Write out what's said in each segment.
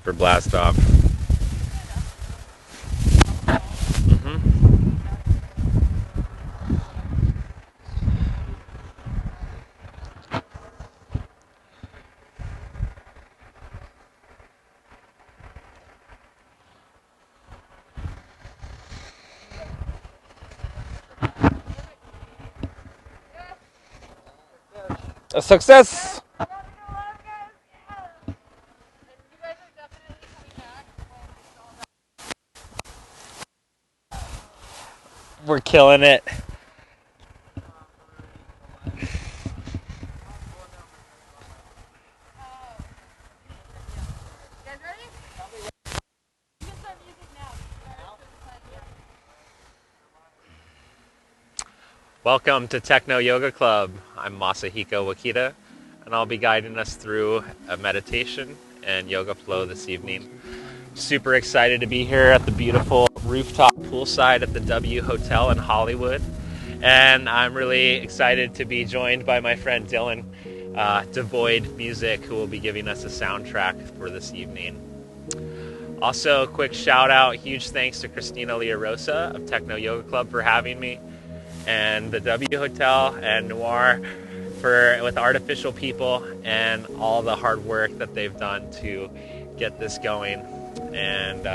for blast off. A success! We're killing it. Welcome to Techno Yoga Club. I'm Masahiko Wakita, and I'll be guiding us through a meditation and yoga flow this evening. Super excited to be here at the beautiful rooftop poolside at the W Hotel in Hollywood. And I'm really excited to be joined by my friend Dylan, Devoid Music, who will be giving us a soundtrack for this evening. Also, a quick shout out, huge thanks to Christina Learosa of Techno Yoga Club for having me, and the W Hotel and Noir with Artificial People and all the hard work that they've done to get this going. And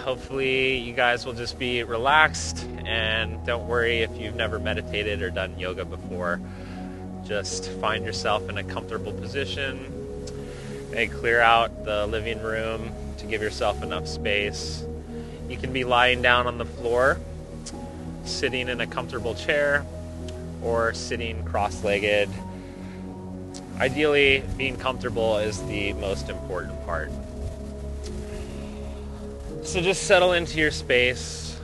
hopefully you guys will just be relaxed, and don't worry if you've never meditated or done yoga before. Just find yourself in a comfortable position and clear out the living room to give yourself enough space. You can be lying down on the floor, sitting in a comfortable chair, or sitting cross-legged. Ideally, being comfortable is the most important part. So just settle into your space,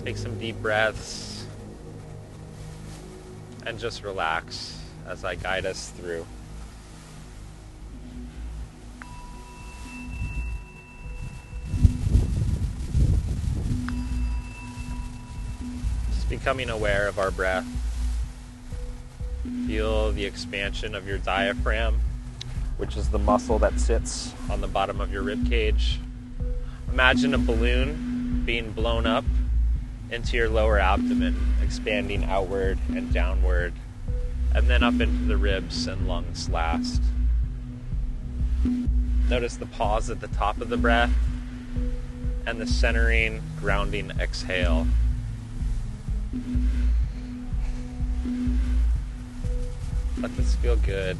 take some deep breaths, and just relax as I guide us through. Just becoming aware of our breath. Feel the expansion of your diaphragm, which is the muscle that sits on the bottom of your rib cage. Imagine a balloon being blown up into your lower abdomen, expanding outward and downward, and then up into the ribs and lungs last. Notice the pause at the top of the breath and the centering, grounding exhale. Let this feel good.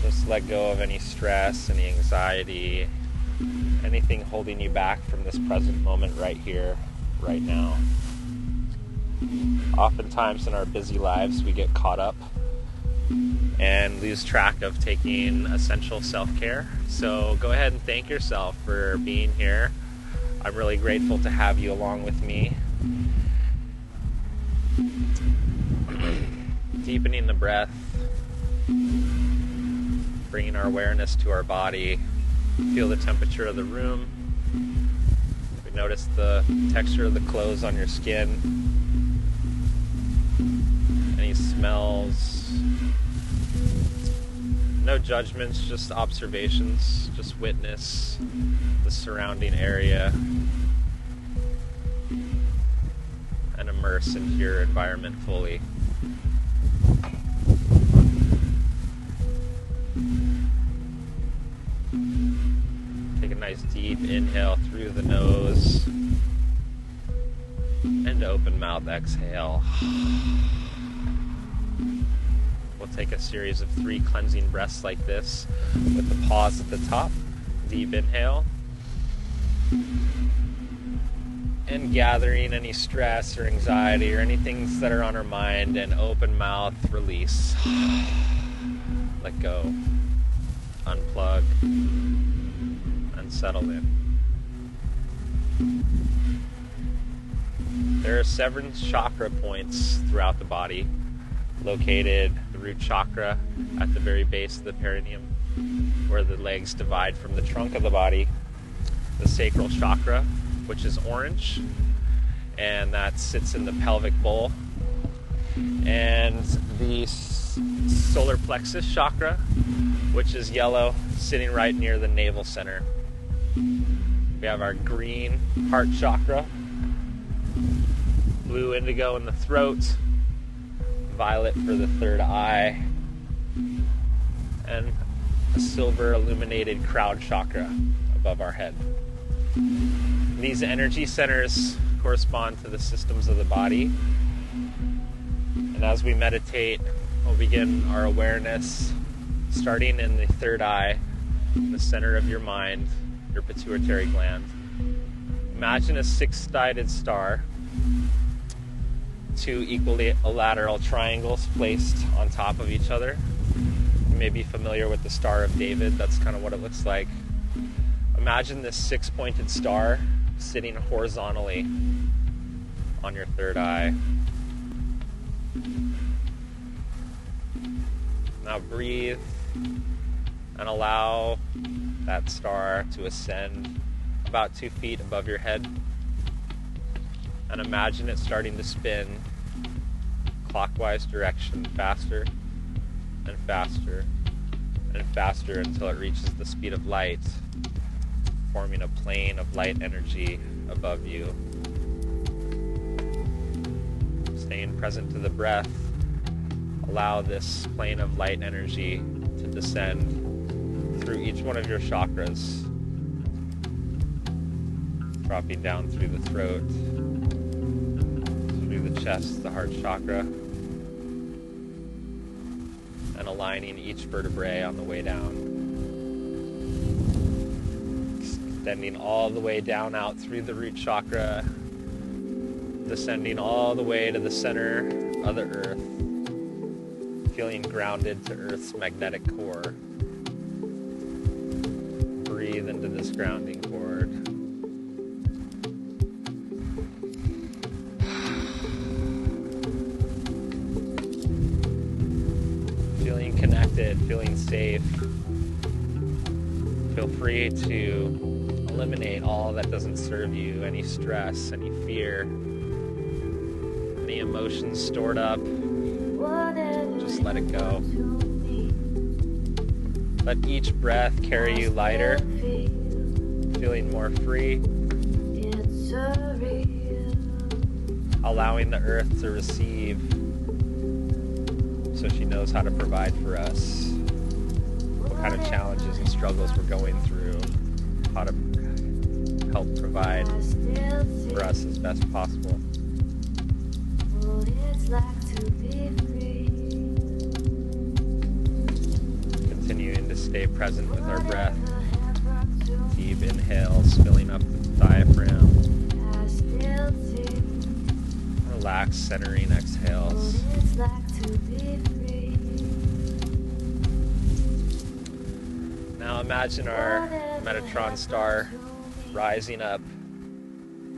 Just let go of any stress, any anxiety, anything holding you back from this present moment right here, right now. Oftentimes in our busy lives, we get caught up and lose track of taking essential self-care. So go ahead and thank yourself for being here. I'm really grateful to have you along with me. Deepening the breath, bringing our awareness to our body. Feel the temperature of the room. We notice the texture of the clothes on your skin. Any smells. No judgments, just observations. Just witness the surrounding area and immerse into your environment fully. Take a nice deep inhale through the nose and open mouth exhale. We'll take a series of 3 cleansing breaths like this with the pause at the top. Deep inhale. And gathering any stress or anxiety or any things that are on our mind, and open mouth, release. Let go. Unplug. And settle in. There are 7 chakra points throughout the body, located the root chakra at the very base of the perineum, where the legs divide from the trunk of the body, the sacral chakra, which is orange, and that sits in the pelvic bowl, and the solar plexus chakra, which is yellow, sitting right near the navel center. We have our green heart chakra, blue indigo in the throat, violet for the third eye, and a silver illuminated crown chakra above our head. These energy centers correspond to the systems of the body. And as we meditate, we'll begin our awareness starting in the third eye, in the center of your mind, your pituitary gland. Imagine a six-sided star, two equilateral triangles placed on top of each other. You may be familiar with the Star of David. That's kind of what it looks like. Imagine this six-pointed star sitting horizontally on your third eye. Now breathe and allow that star to ascend about 2 feet above your head. And imagine it starting to spin clockwise direction, faster and faster and faster until it reaches the speed of light, forming a plane of light energy above you. Staying present to the breath, allow this plane of light energy to descend through each one of your chakras, dropping down through the throat, through the chest, the heart chakra, and aligning each vertebrae on the way down. Extending all the way down out through the root chakra, descending all the way to the center of the earth, feeling grounded to Earth's magnetic core. Breathe into this grounding cord. Feeling connected, feeling safe. Feel free to eliminate all that doesn't serve you, any stress, any fear, any emotions stored up. Just let it go. Let each breath carry you lighter, feeling more free, allowing the earth to receive so she knows how to provide for us, what kind of challenges and struggles we're going through, how to help provide for us as best possible. Continuing to stay present with our breath. Deep inhales, filling up the diaphragm. Relaxed, centering exhales. Now imagine our Metatron star rising up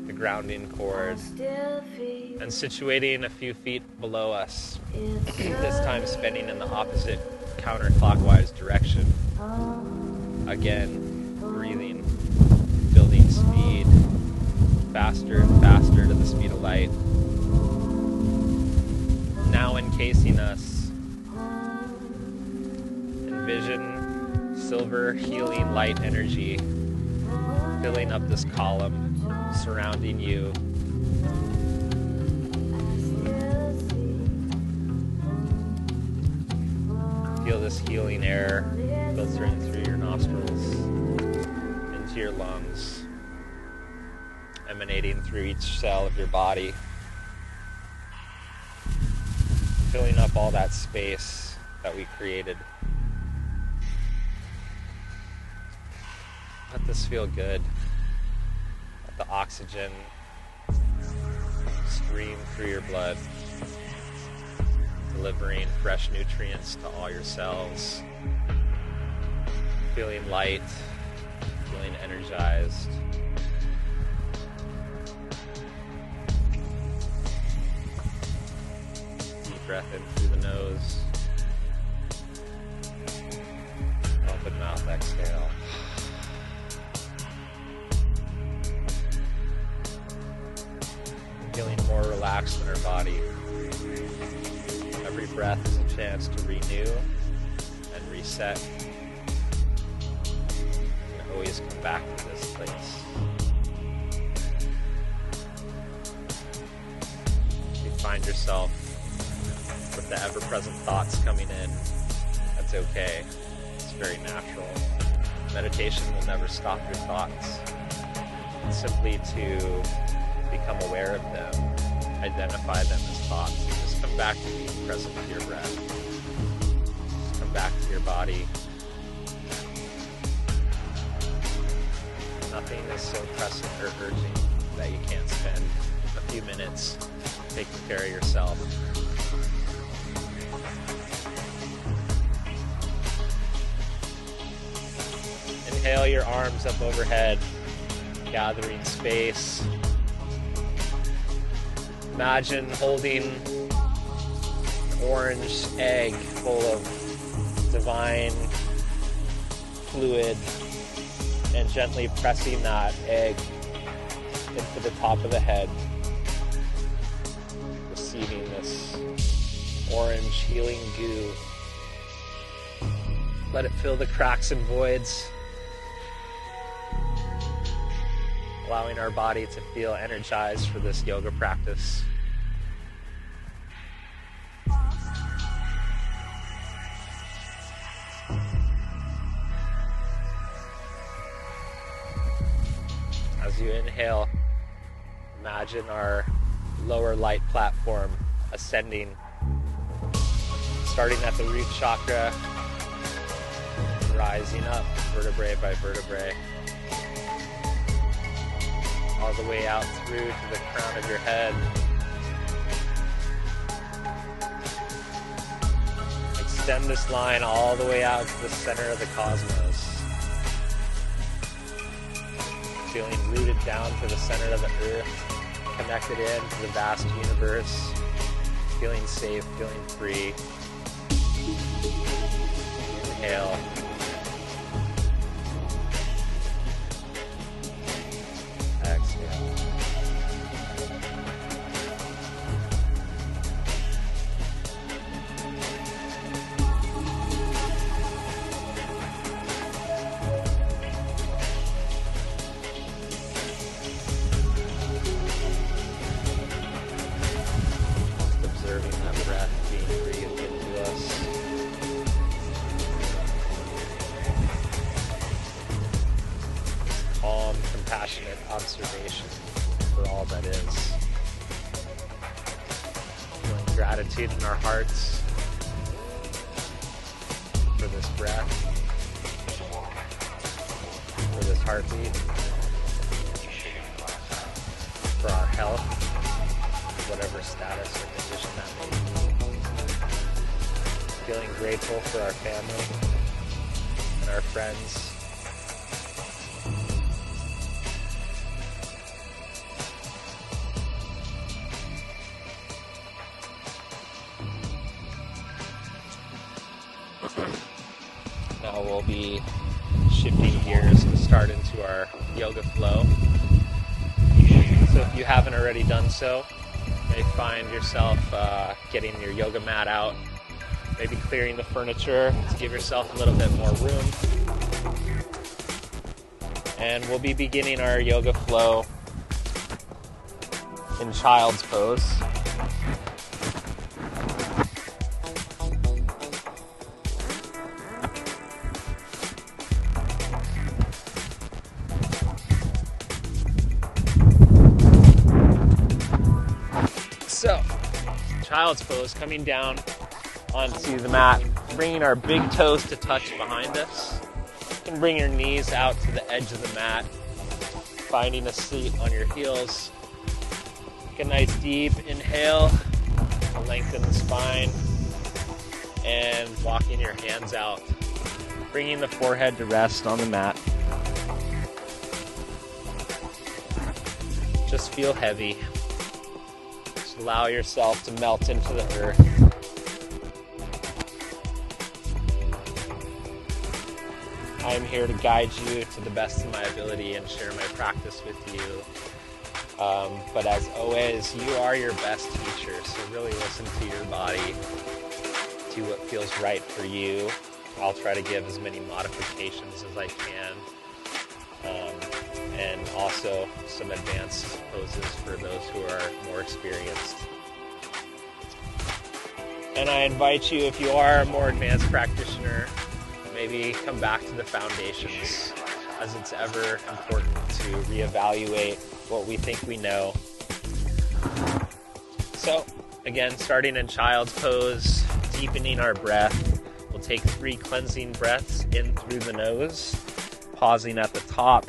the grounding cord and situating a few feet below us, this time spinning in the opposite counterclockwise direction. Again, breathing, building speed, faster and faster to the speed of light. Now encasing us. Envision silver healing light energy filling up this column, surrounding you. Feel this healing air filtering through your nostrils, into your lungs, emanating through each cell of your body, filling up all that space that we created. Let this feel good. Let the oxygen stream through your blood, delivering fresh nutrients to all your cells. Feeling light, feeling energized. Deep breath in through the nose. Open mouth, exhale. Feeling more relaxed in our body. Every breath is a chance to renew and reset always come back to this place. If you find yourself with the ever-present thoughts coming in, that's okay. It's very natural. Meditation will never stop your thoughts. It's simply to become aware of them, identify them as thoughts, and just come back to being present to your breath. Just come back to your body. Nothing is so pressing or urgent that you can't spend a few minutes taking care of yourself. Inhale your arms up overhead, gathering space. Imagine holding an orange egg full of divine fluid and gently pressing that egg into the top of the head, receiving this orange healing goo. Let it fill the cracks and voids, allowing our body to feel energized for this yoga practice. As you inhale, imagine our lower light platform ascending, starting at the root chakra, rising up vertebrae by vertebrae, all the way out through to the crown of your head. Extend this line all the way out to the center of the cosmos. Feeling rooted down to the center of the earth, connected in to the vast universe, feeling safe, feeling free. Inhale. Exhale. Observing that breath being breathed into us. Calm, compassionate observation for all that is. Feeling gratitude in our hearts for this breath, for this heartbeat, for our health, whatever status or condition that may be. Feeling grateful for our family and our friends. Now we'll be shifting gears to start into our yoga flow. So if you haven't already done so, you may find yourself getting your yoga mat out, maybe clearing the furniture to give yourself a little bit more room. And we'll be beginning our yoga flow in child's pose. So, child's pose, coming down onto the mat, bringing our big toes to touch behind us. You can bring your knees out to the edge of the mat, finding a seat on your heels. Take a nice deep inhale to lengthen the spine, and walking your hands out, bringing the forehead to rest on the mat. Just feel heavy. Allow yourself to melt into the earth. I am here to guide you to the best of my ability and share my practice with you. But as always, you are your best teacher, so really listen to your body, do what feels right for you. I'll try to give as many modifications as I can and also some advanced poses for those who are more experienced. And I invite you, if you are a more advanced practitioner, maybe come back to the foundations, as it's ever important to reevaluate what we think we know. So, again, starting in child's pose, deepening our breath. We'll take 3 cleansing breaths in through the nose, pausing at the top,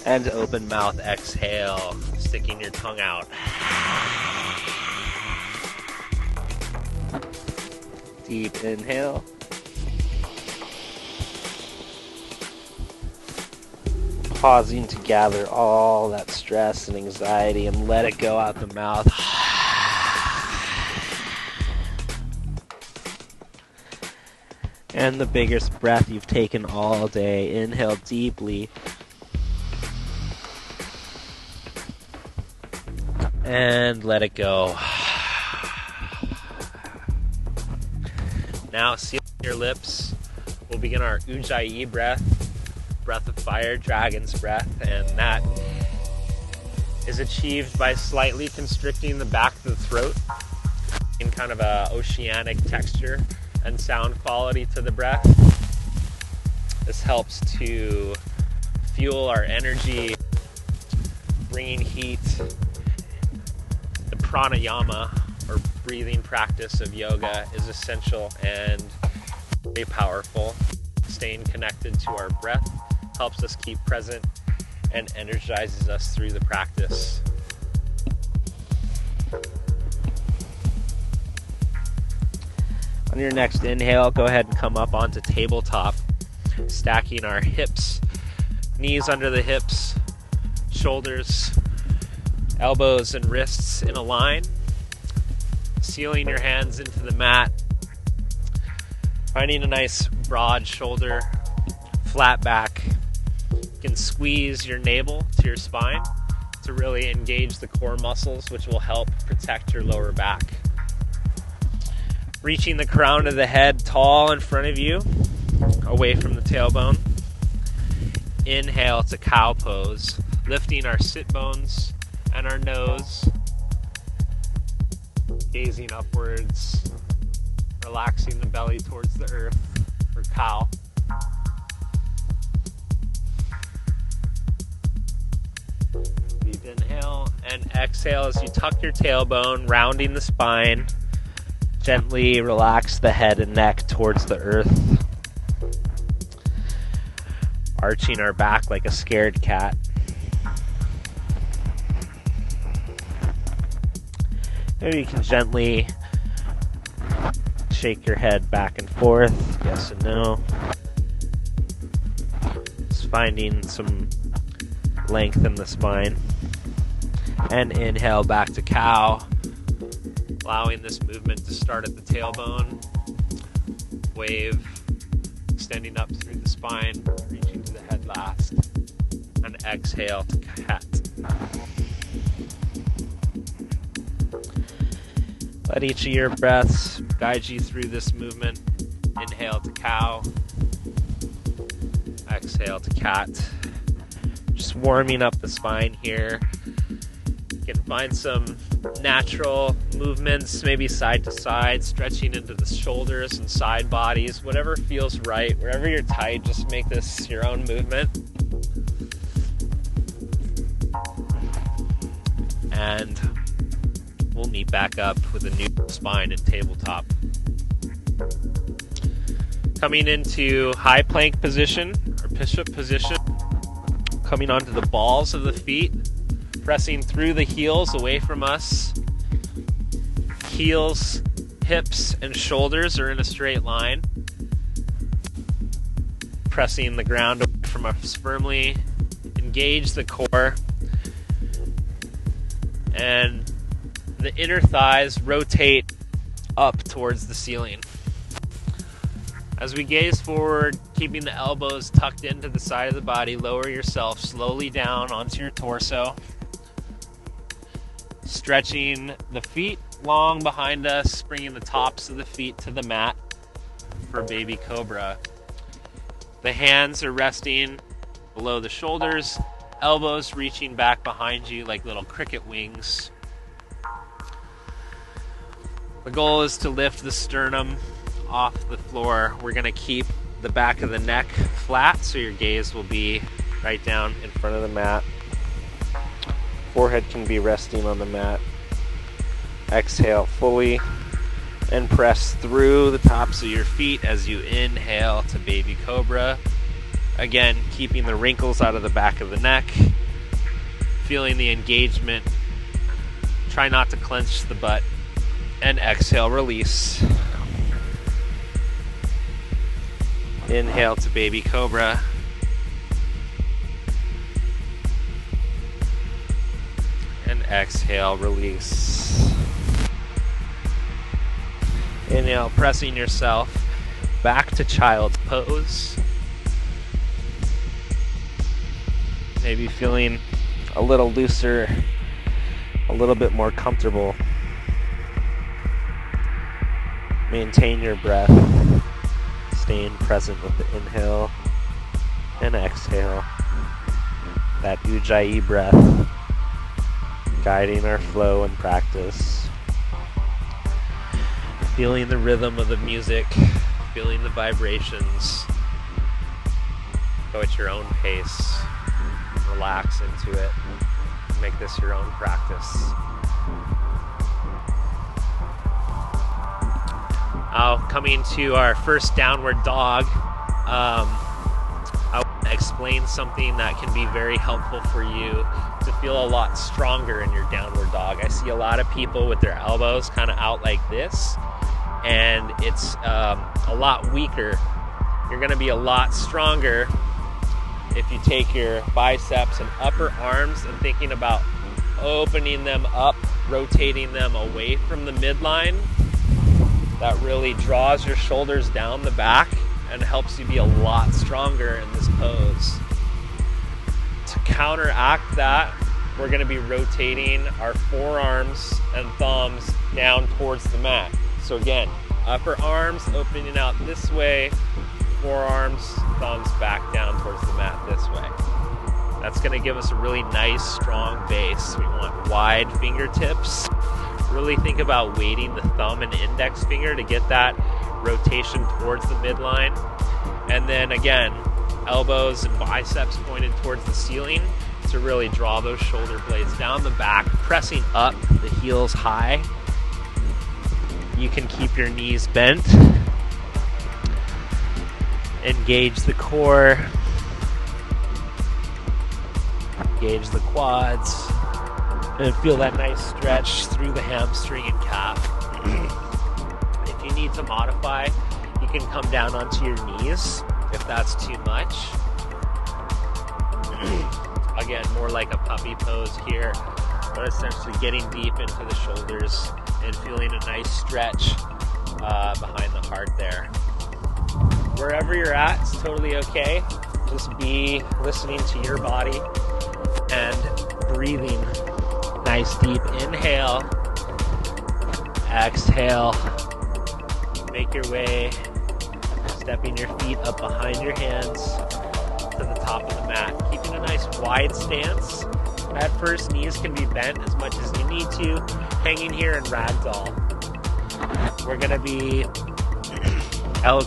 and open mouth exhale, sticking your tongue out. Deep inhale. Pausing to gather all that stress and anxiety and let it go out the mouth. And the biggest breath you've taken all day. Inhale deeply. And let it go. Now, seal your lips. We'll begin our Ujjayi breath of fire, dragon's breath, and that is achieved by slightly constricting the back of the throat in kind of a oceanic texture and sound quality to the breath. This helps to fuel our energy, bringing heat. The pranayama, or breathing practice of yoga, is essential and very powerful. Staying connected to our breath helps us keep present and energizes us through the practice. On your next inhale, go ahead and come up onto tabletop, stacking our hips, knees under the hips, shoulders, elbows and wrists in a line, sealing your hands into the mat, finding a nice broad shoulder, flat back. You can squeeze your navel to your spine to really engage the core muscles, which will help protect your lower back. Reaching the crown of the head tall in front of you, away from the tailbone. Inhale to cow pose, lifting our sit bones and our nose, gazing upwards, relaxing the belly towards the earth for cow. Deep inhale and exhale as you tuck your tailbone, rounding the spine. Gently relax the head and neck towards the earth. Arching our back like a scared cat. Maybe you can gently shake your head back and forth, yes and no. Just finding some length in the spine. And inhale back to cow, allowing this movement to start at the tailbone, wave, extending up through the spine, reaching to the head last, and exhale to cat. Let each of your breaths guide you through this movement. Inhale to cow, exhale to cat. Just warming up the spine here. You can find some natural movements, maybe side to side, stretching into the shoulders and side bodies, whatever feels right. Wherever you're tight, just make this your own movement. And we'll meet back up with a new spine and tabletop. Coming into high plank position or push-up position, coming onto the balls of the feet, pressing through the heels away from us. Heels, hips, and shoulders are in a straight line. Pressing the ground away from us firmly. Engage the core. And the inner thighs rotate up towards the ceiling. As we gaze forward, keeping the elbows tucked into the side of the body, lower yourself slowly down onto your torso. Stretching the feet long behind us, bringing the tops of the feet to the mat for baby cobra. The hands are resting below the shoulders, elbows reaching back behind you like little cricket wings. The goal is to lift the sternum off the floor. We're going to keep the back of the neck flat so your gaze will be right down in front of the mat. Forehead can be resting on the mat. Exhale fully and press through the tops of your feet as you inhale to baby cobra. Again, keeping the wrinkles out of the back of the neck, feeling the engagement. Try not to clench the butt. And exhale, release. Inhale to baby cobra. And exhale, release. Inhale, pressing yourself back to child's pose. Maybe feeling a little looser, a little bit more comfortable. Maintain your breath, staying present with the inhale and exhale. That Ujjayi breath, guiding our flow and practice. Feeling the rhythm of the music, feeling the vibrations. Go at your own pace, relax into it, make this your own practice. Coming to our first downward dog, I want to explain something that can be very helpful for you to feel a lot stronger in your downward dog. I see a lot of people with their elbows kind of out like this, and it's a lot weaker. You're going to be a lot stronger if you take your biceps and upper arms and thinking about opening them up, rotating them away from the midline. That really draws your shoulders down the back and helps you be a lot stronger in this pose. To counteract that, we're going to be rotating our forearms and thumbs down towards the mat. So again, upper arms opening out this way, forearms, thumbs back down towards the mat this way. That's going to give us a really nice, strong base. We want wide fingertips. Really think about weighting the thumb and index finger to get that rotation towards the midline. And then again, elbows and biceps pointed towards the ceiling to really draw those shoulder blades down the back, pressing up, the heels high. You can keep your knees bent. Engage the core. Engage the quads. And feel that nice stretch through the hamstring and calf. If you need to modify, you can come down onto your knees if that's too much. Again, more like a puppy pose here, but essentially getting deep into the shoulders and feeling a nice stretch behind the heart there. Wherever you're at, it's totally okay. Just be listening to your body and breathing. Nice deep inhale, exhale, make your way, stepping your feet up behind your hands to the top of the mat. Keeping a nice wide stance. At first, knees can be bent as much as you need to, hanging here in ragdoll. We're going to be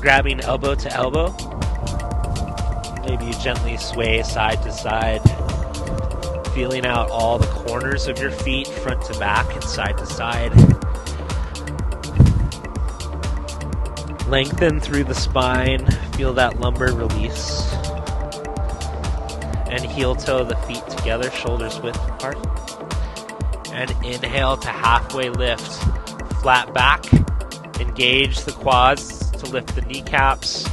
grabbing elbow to elbow. Maybe you gently sway side to side. Feeling out all the corners of your feet, front to back and side to side. Lengthen through the spine. Feel that lumbar release. And heel toe the feet together, shoulders width apart. And inhale to halfway lift. Flat back. Engage the quads to lift the kneecaps.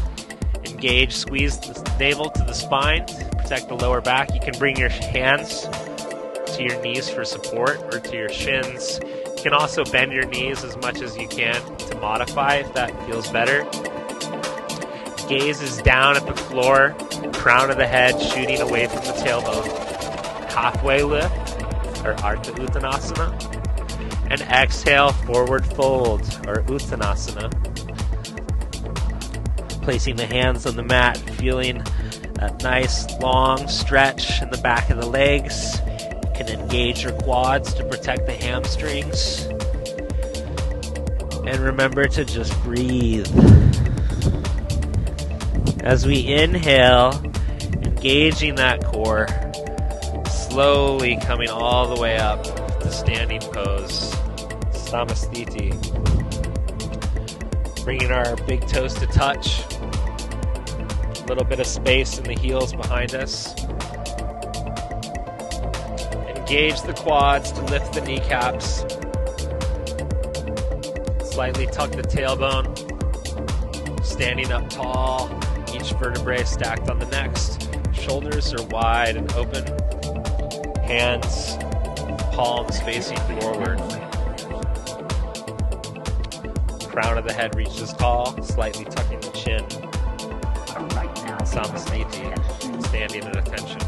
Engage, squeeze the navel to the spine. Protect the lower back. You can bring your hands to your knees for support or to your shins. You can also bend your knees as much as you can to modify if that feels better. Gaze is down at the floor, crown of the head shooting away from the tailbone. Halfway lift or Ardha Uttanasana. And exhale, forward fold or Uttanasana. Placing the hands on the mat, feeling That nice long stretch in the back of the legs. You can engage your quads to protect the hamstrings. And remember to just breathe. As we inhale, engaging that core, slowly coming all the way up to standing pose, Samasthiti. Bringing our big toes to touch, a little bit of space in the heels behind us. Engage the quads to lift the kneecaps. Slightly tuck the tailbone, standing up tall, each vertebrae stacked on the next. Shoulders are wide and open, hands, palms facing forward. Crown of the head reaches tall, slightly tucking the chin. Samasthiti, standing at attention.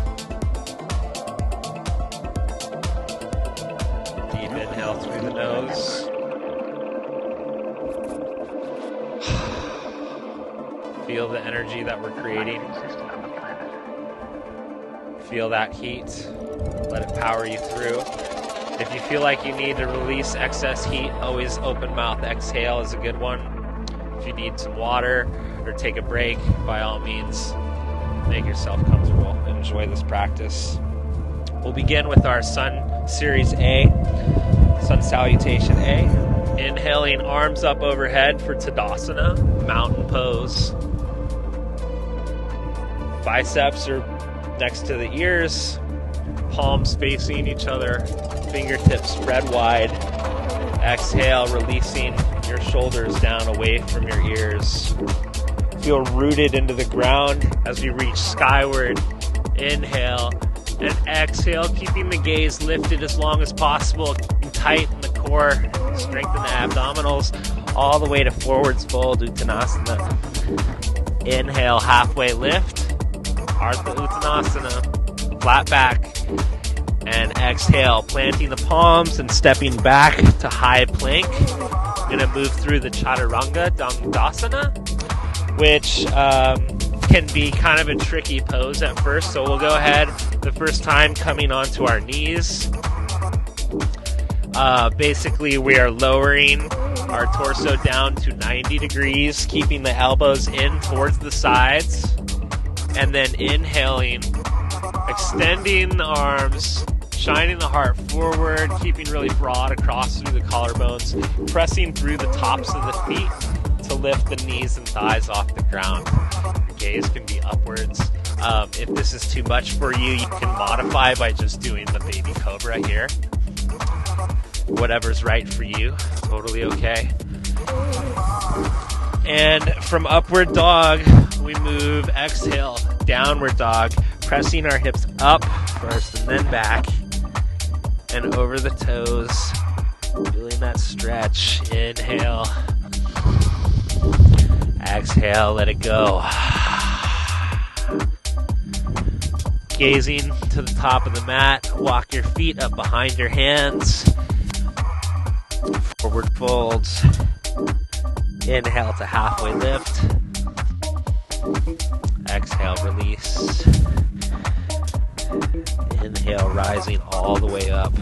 Deep inhale through the nose. Feel the energy that we're creating. Feel that heat. Let it power you through. If you feel like you need to release excess heat, always open mouth exhale is a good one. If you need some water or take a break, by all means, make yourself comfortable and enjoy this practice. We'll begin with our Sun Series A, Sun Salutation A. Inhaling, arms up overhead for Tadasana, mountain pose. Biceps are next to the ears, palms facing each other, fingertips spread wide. Exhale, releasing your shoulders down away from your ears. Feel rooted into the ground as we reach skyward. Inhale and exhale, keeping the gaze lifted as long as possible. Tight in the core, strengthen the abdominals all the way to forwards fold, Uttanasana. Inhale, halfway lift. Ardha Uttanasana, flat back, and exhale, planting the palms and stepping back to high plank. Gonna move through the Chaturanga Dandasana, which can be kind of a tricky pose at first, so we'll go ahead the first time coming onto our knees. Basically, we are lowering our torso down to 90 degrees, keeping the elbows in towards the sides. And then inhaling, extending the arms, shining the heart forward, keeping really broad across through the collarbones, pressing through the tops of the feet to lift the knees and thighs off the ground. The gaze can be upwards. If this is too much for you, you can modify by just doing the baby cobra here. Whatever's right for you, totally okay. And from upward dog, we move, exhale, downward dog, pressing our hips up first and then back and over the toes, feeling that stretch. Inhale, exhale, let it go. Gazing to the top of the mat, walk your feet up behind your hands, forward folds. Inhale to halfway lift. Exhale, release. Inhale, rising all the way up.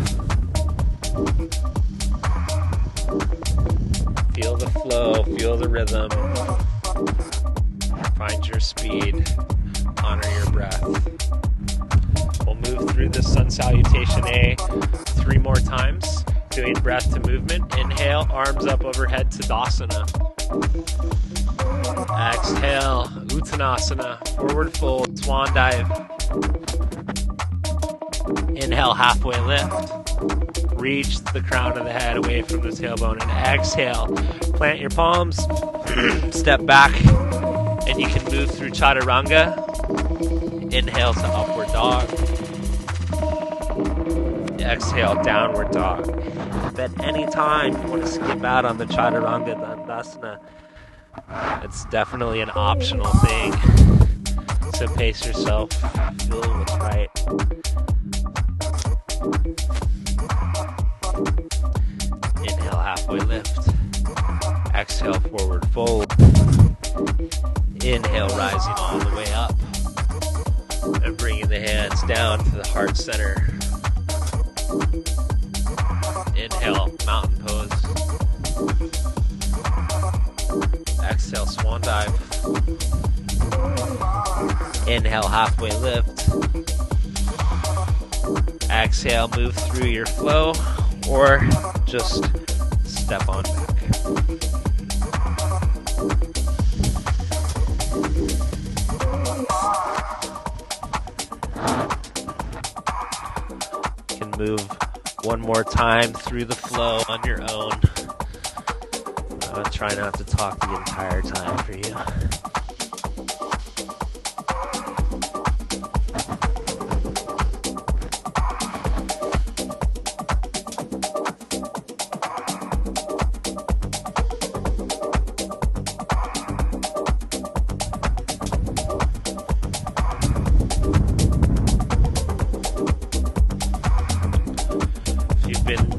Feel the flow, feel the rhythm. Find your speed, honor your breath. We'll move through this Sun Salutation A 3 more times. Doing breath to movement. Inhale, arms up overhead, Tadasana. Exhale, Uttanasana, forward fold, swan dive. Inhale, halfway lift. Reach the crown of the head away from the tailbone and exhale. Plant your palms, step back, and you can move through Chaturanga. Inhale to upward dog. Exhale, downward dog. If at any time you want to skip out on the Chaturanga Dandasana, it's definitely an optional thing. So pace yourself, feel what's right. Inhale, halfway lift. Exhale, forward fold. Inhale, rising all the way up. And bringing the hands down to the heart center. Inhale, mountain pose. Exhale, swan dive. Inhale, halfway lift. Exhale, move through your flow, or just step on back. You can move one more time through the flow on your own. Try not to talk the entire time for you.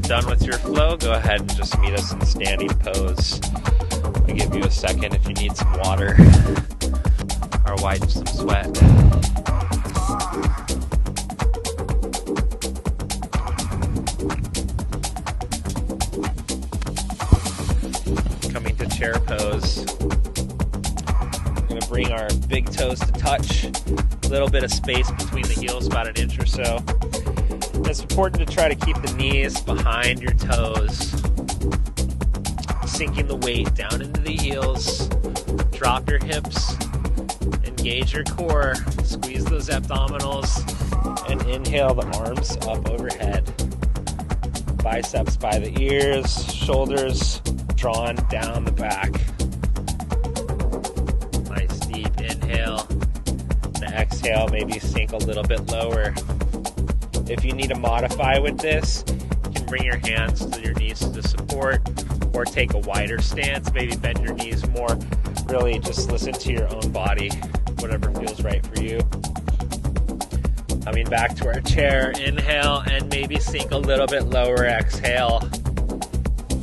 Done with your flow, go ahead and just meet us in standing pose. I'll give you a second if you need some water or wipe some sweat. Coming to chair pose. We're going to bring our big toes to touch. A little bit of space between the heels, about an inch or so. It's important to try to keep the knees behind your toes, sinking the weight down into the heels. Drop your hips, engage your core, squeeze those abdominals, and inhale the arms up overhead. Biceps by the ears, shoulders drawn down the back. Nice deep inhale. And exhale, maybe sink a little bit lower. If you need to modify with this, you can bring your hands to your knees to support, or take a wider stance, maybe bend your knees more. Really just listen to your own body, whatever feels right for you. Coming back to our chair, inhale and maybe sink a little bit lower, exhale,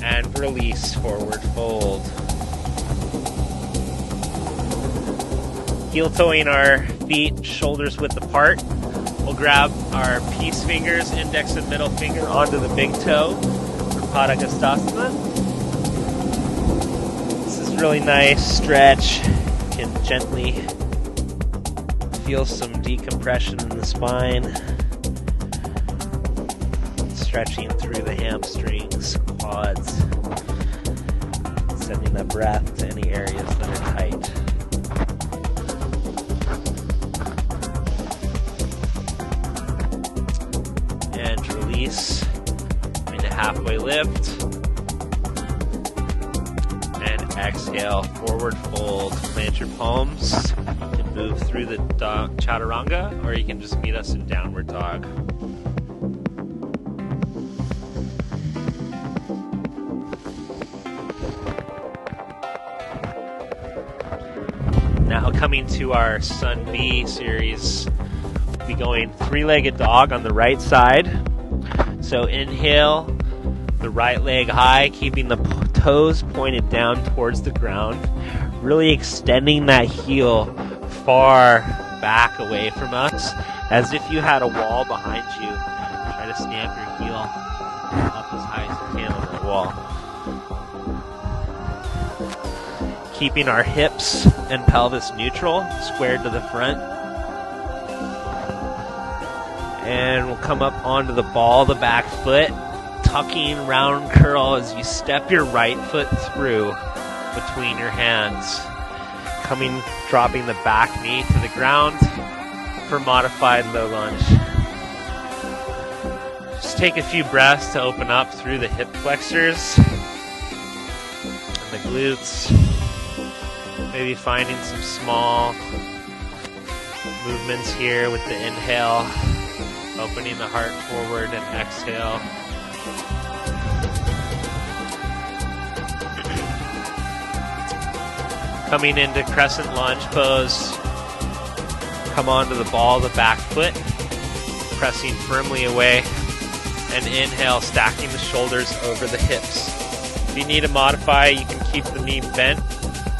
and release, forward fold. Heel toeing our feet, shoulders width apart. We'll grab our peace fingers, index and middle finger, onto the big toe for Padangusthasana. This is really nice stretch. You can gently feel some decompression in the spine. Stretching through the hamstrings, quads. Sending the breath to any areas that are tight. Release into halfway lift, and exhale, forward fold. Plant your palms. You can move through the chaturanga, or you can just meet us in downward dog. Now coming to our Sun B series, we'll be going three-legged dog on the right side. So inhale, the right leg high, keeping the toes pointed down towards the ground, really extending that heel far back away from us, as if you had a wall behind you. Try to stamp your heel up as high as you can on that wall. Keeping our hips and pelvis neutral, squared to the front. And we'll come up onto the ball of the back foot, tucking round curl as you step your right foot through between your hands. Dropping the back knee to the ground for modified low lunge. Just take a few breaths to open up through the hip flexors and the glutes. Maybe finding some small movements here with the inhale. Opening the heart forward and exhale. Coming into crescent lunge pose. Come onto the ball of the back foot. Pressing firmly away. And inhale, stacking the shoulders over the hips. If you need to modify, you can keep the knee bent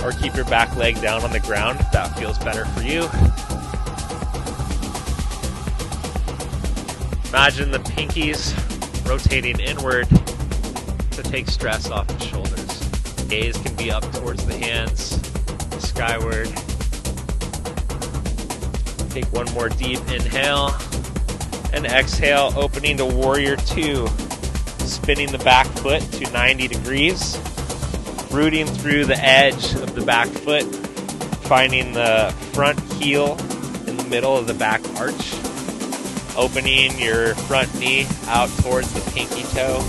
or keep your back leg down on the ground if that feels better for you. Imagine the pinkies rotating inward to take stress off the shoulders. Gaze can be up towards the hands, skyward. Take one more deep inhale and exhale, opening to Warrior 2. Spinning the back foot to 90 degrees, rooting through the edge of the back foot, finding the front heel in the middle of the back arch, opening your front knee out towards the pinky toe,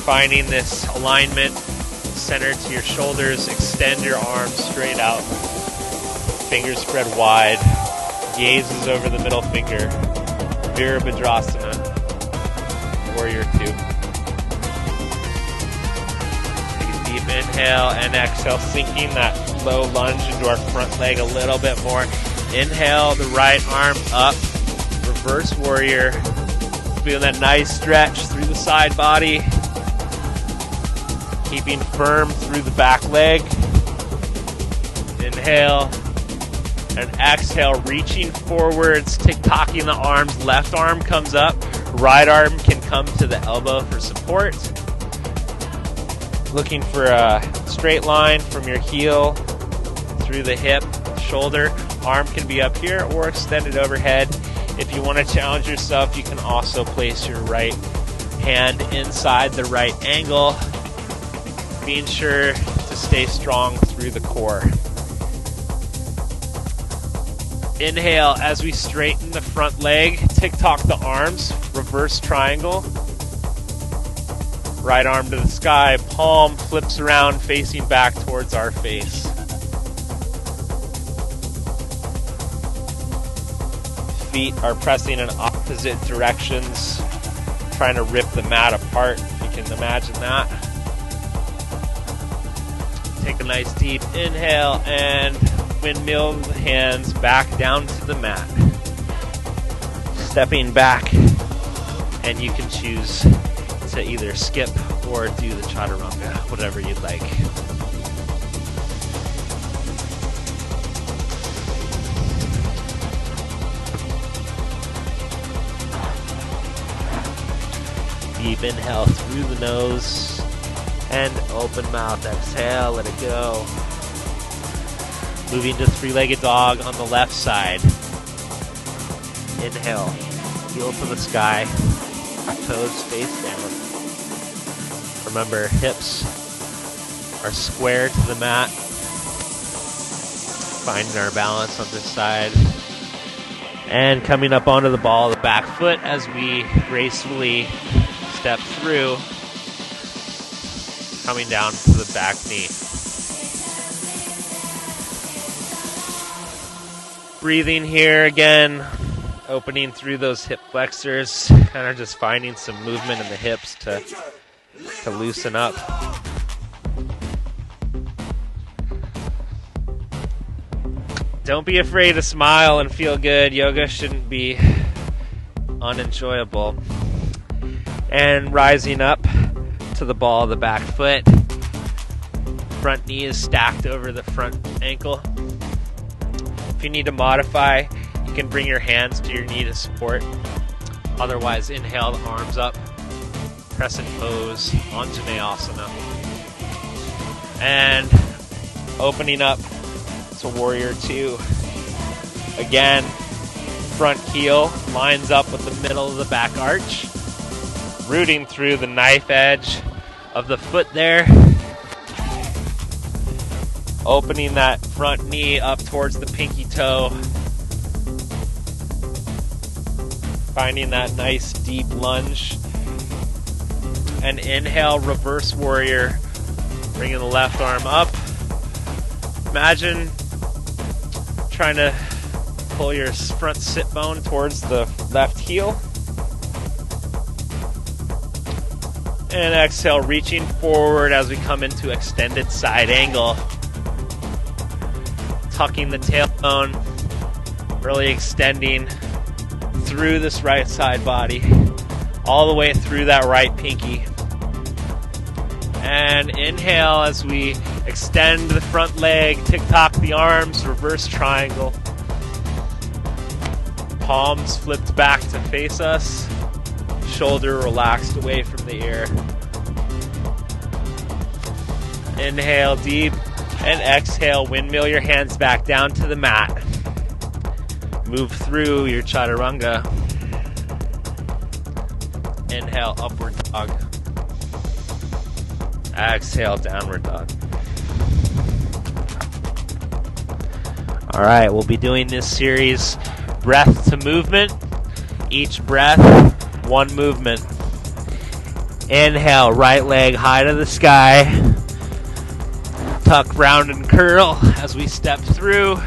finding this alignment centered to your shoulders. Extend your arms straight out, fingers spread wide, gazes over the middle finger, Virabhadrasana, Warrior 2. Take a deep inhale and exhale, sinking that low lunge into our front leg a little bit more. Inhale, the right arm up, reverse warrior. Feeling that nice stretch through the side body. Keeping firm through the back leg. Inhale and exhale, reaching forwards, tick-tocking the arms. Left arm comes up, right arm can come to the elbow for support. Looking for a straight line from your heel through the hip, shoulder. Arm can be up here or extended overhead. If you want to challenge yourself, you can also place your right hand inside the right angle, being sure to stay strong through the core. Inhale as we straighten the front leg, tick-tock the arms, reverse triangle. Right arm to the sky, palm flips around facing back towards our face. Feet are pressing in opposite directions, trying to rip the mat apart. You can imagine that. Take a nice deep inhale and windmill the hands back down to the mat. Stepping back, and you can choose to either skip or do the chaturanga, whatever you'd like. Deep inhale through the nose and open mouth. Exhale, let it go. Moving to three-legged dog on the left side. Inhale, heel to the sky, toes face down. Remember, hips are square to the mat. Finding our balance on this side. And coming up onto the ball of the back foot as we gracefully step through, coming down to the back knee. Breathing here again, opening through those hip flexors, kind of just finding some movement in the hips to loosen up. Don't be afraid to smile and feel good. Yoga shouldn't be unenjoyable. And rising up to the ball of the back foot. Front knee is stacked over the front ankle. If you need to modify, you can bring your hands to your knee to support. Otherwise, inhale the arms up. Crescent pose, Anjaneyasana. And opening up to Warrior 2. Again, front heel lines up with the middle of the back arch. Rooting through the knife edge of the foot there. Opening that front knee up towards the pinky toe. Finding that nice deep lunge. And inhale, reverse warrior. Bringing the left arm up. Imagine trying to pull your front sit bone towards the left heel. And exhale, reaching forward as we come into extended side angle. Tucking the tailbone, really extending through this right side body, all the way through that right pinky. And inhale as we extend the front leg, tick-tock the arms, reverse triangle. Palms flipped back to face us. Shoulder relaxed away from the ear. Inhale deep and exhale. Windmill your hands back down to the mat. Move through your chaturanga. Inhale, upward dog. Exhale, downward dog. All right, we'll be doing this series breath to movement. Each breath, one movement. Inhale, right leg high to the sky. Tuck, round, and curl as we step through.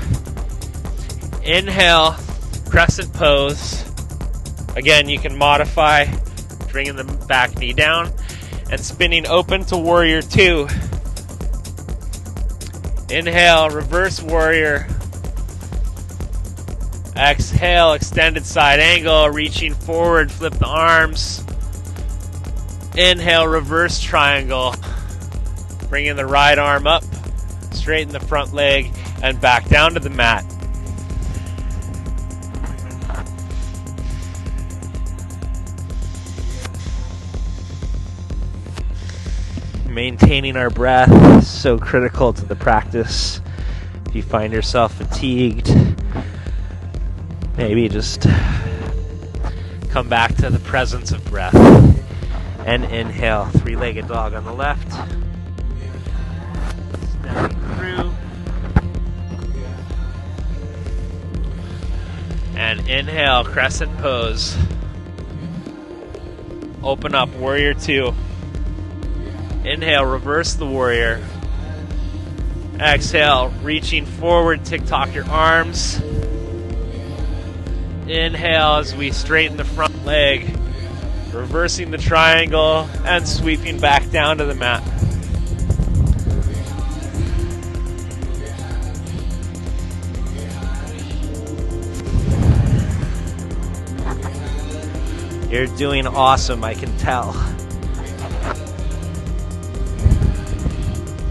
Inhale, crescent pose. Again, you can modify bringing the back knee down and spinning open to warrior two. Inhale, reverse warrior. Exhale, extended side angle, reaching forward, flip the arms. Inhale, reverse triangle. Bringing the right arm up, straighten the front leg, and back down to the mat. Maintaining our breath is so critical to the practice. If you find yourself fatigued, maybe just come back to the presence of breath. And inhale, three-legged dog on the left. Stepping through. And inhale, crescent pose. Open up, warrior two. Inhale, reverse the warrior. Exhale, reaching forward, tick-tock your arms. Inhale as we straighten the front leg, reversing the triangle and sweeping back down to the mat. You're doing awesome, I can tell.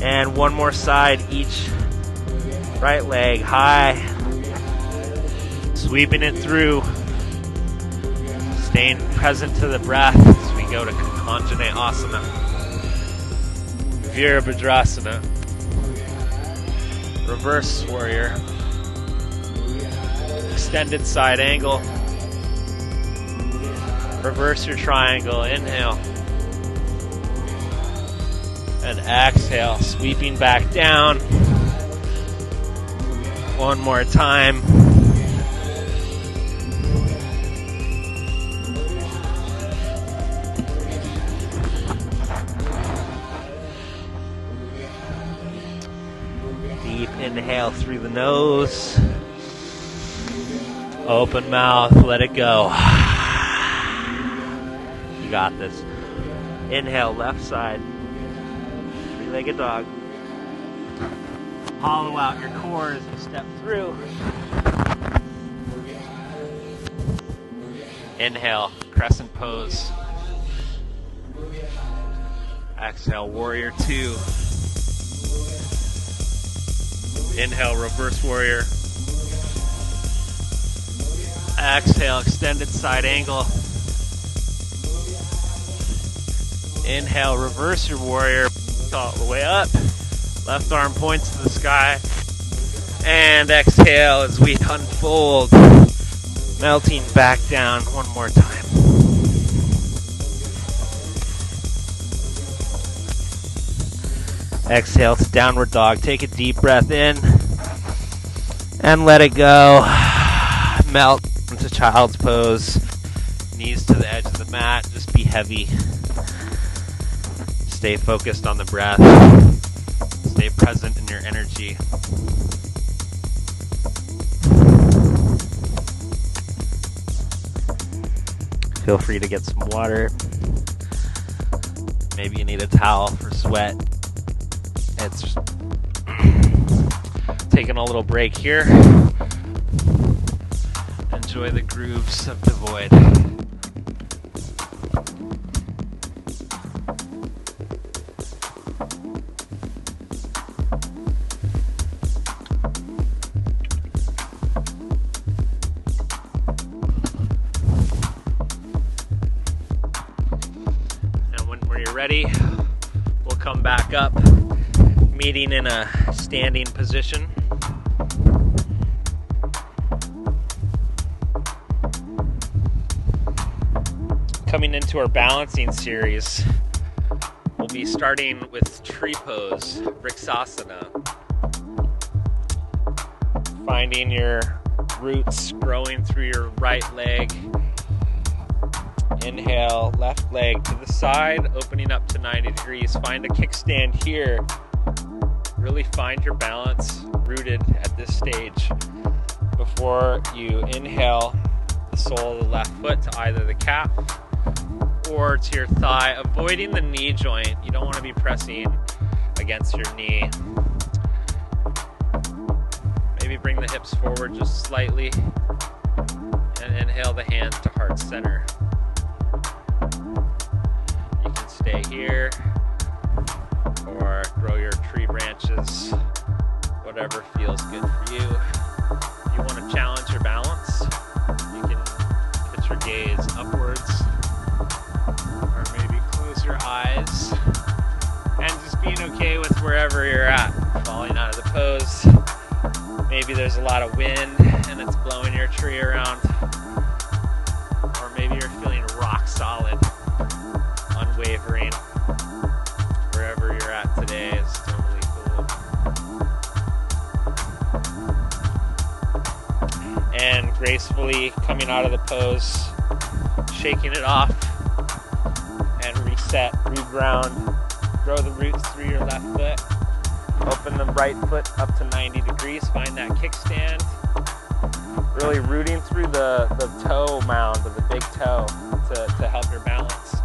And one more side, each right leg high. Sweeping it through. Staying present to the breath as we go to Anjane Asana. Virabhadrasana. Reverse warrior. Extended side angle. Reverse your triangle. Inhale. And exhale, sweeping back down. One more time. Deep inhale through the nose. Open mouth, let it go. You got this. Inhale, left side. Three-legged dog. Hollow out your core as you step through. Inhale, crescent pose. Exhale, warrior two. Inhale, reverse warrior. Exhale, extended side angle. Inhale, reverse your warrior. All the way up. Left arm points to the sky. And exhale as we unfold. Melting back down one more time. Exhale to downward dog. Take a deep breath in. And let it go. Melt into child's pose. Knees to the edge of the mat. Just be heavy. Stay focused on the breath. Stay present in your energy. Feel free to get some water. Maybe you need a towel for sweat. It's taking a little break here. Enjoy the grooves of the void. ready, we'll come back up, meeting in a standing position. Coming into our balancing series, we'll be starting with tree pose, Vrksasana. Finding your roots growing through your right leg. Inhale, left leg to the side, opening up to 90 degrees. Find a kickstand here. Really find your balance rooted at this stage. Before you inhale, the sole of the left foot to either the calf or to your thigh, avoiding the knee joint. You don't want to be pressing against your knee. Maybe bring the hips forward just slightly and inhale the hands to heart center. You can stay here or grow your tree branches, whatever feels good for you. If you want to challenge your balance, you can put your gaze upwards or maybe close your eyes and just being okay with wherever you're at, falling out of the pose. Maybe there's a lot of wind and it's blowing your tree around, or maybe you're feeling rock solid, unwavering. Wherever you're at today is totally cool. And gracefully coming out of the pose, shaking it off, and reset, reground. Grow the roots through your left foot. Open the right foot up to 90 degrees. Find that kickstand. Really rooting through the toe mound of the big toe to help your balance.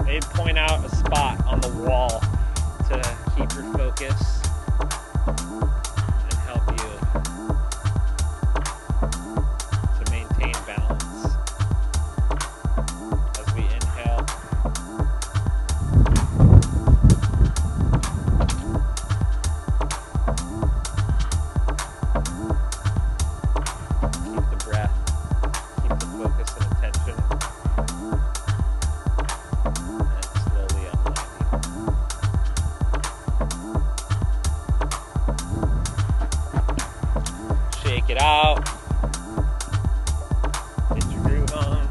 Maybe point out a spot on the wall to keep your focus and help you to maintain balance. As we inhale, keep the breath, keep the focus and attention, and slowly unwinding. Shake it out. Get your groove on.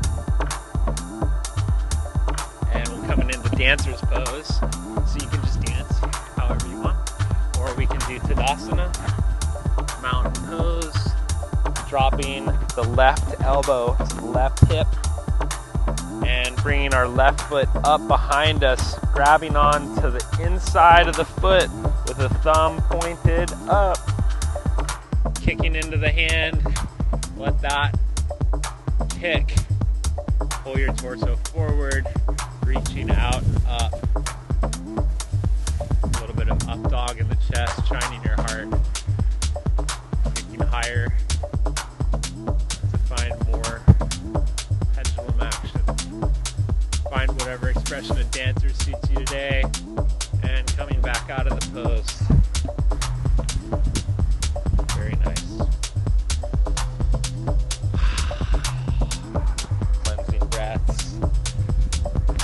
And we're coming into dancer's pose. So you can just dance however you want. Or we can do Tadasana, mountain pose, dropping the left elbow to the left hip and bringing our left foot up behind us, grabbing on to the inside of the foot with the thumb pointed up. Kicking into the hand, let that kick pull your torso forward, reaching out and up. A little bit of up dog in the chest, shining your heart, kicking higher to find more pendulum action. Find whatever expression of dancer suits you today, and coming back out of the pose. Very nice. Cleansing breaths.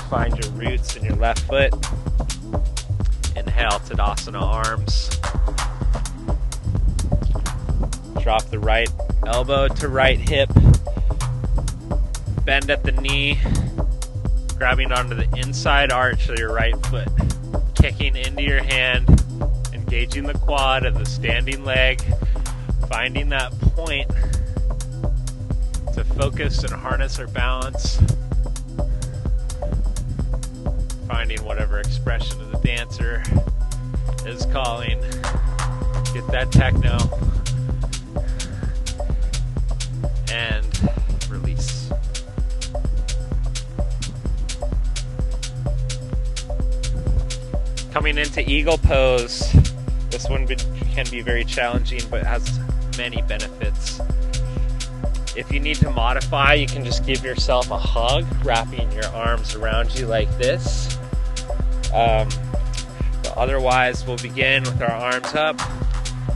Find your roots in your left foot. Inhale, Tadasana arms. Drop the right elbow to right hip. Bend at the knee. Grabbing onto the inside arch of your right foot. Kicking into your hand. Engaging the quad of the standing leg. Finding that point to focus and harness our balance. Finding whatever expression of the dancer is calling. Get that techno. And release. Coming into eagle pose. This one can be very challenging, but has many benefits. If you need to modify, you can just give yourself a hug, wrapping your arms around you like this. But otherwise, we'll begin with our arms up,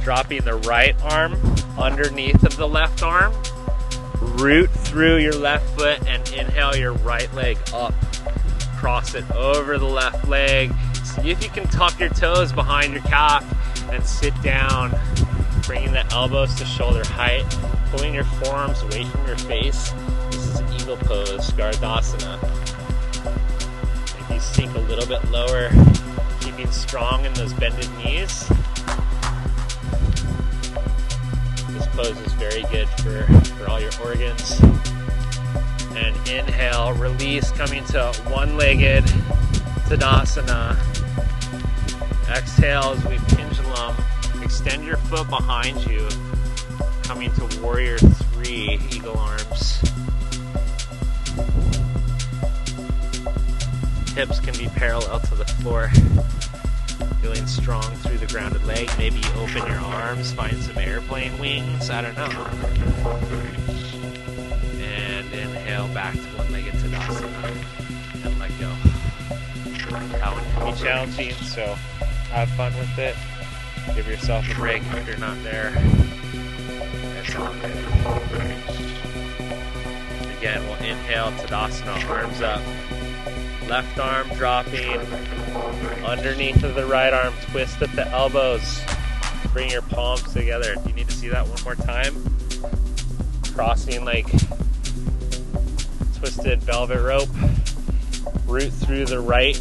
dropping the right arm underneath of the left arm, root through your left foot, and inhale your right leg up, cross it over the left leg. See if you can tuck your toes behind your calf and sit down, bringing the elbows to shoulder height, pulling your forearms away from your face. This is eagle pose, Gardasana. Maybe sink a little bit lower, keeping strong in those bended knees. This pose is very good for all your organs. And inhale, release, coming to one-legged Tadasana. Exhale as we pendulum. Extend your foot behind you, coming to Warrior 3, eagle arms. Hips can be parallel to the floor. Feeling strong through the grounded leg. Maybe you open your arms, find some airplane wings, I don't know. And inhale back to one-legged Tadasana and let go. That one can be challenging, so have fun with it. Give yourself a break if you're not there. It's all good. Again, we'll inhale Tadasana, arms up. Left arm dropping underneath of the right arm. Twist at the elbows. Bring your palms together. Do you need to see that one more time? Crossing like twisted velvet rope. Root through the right.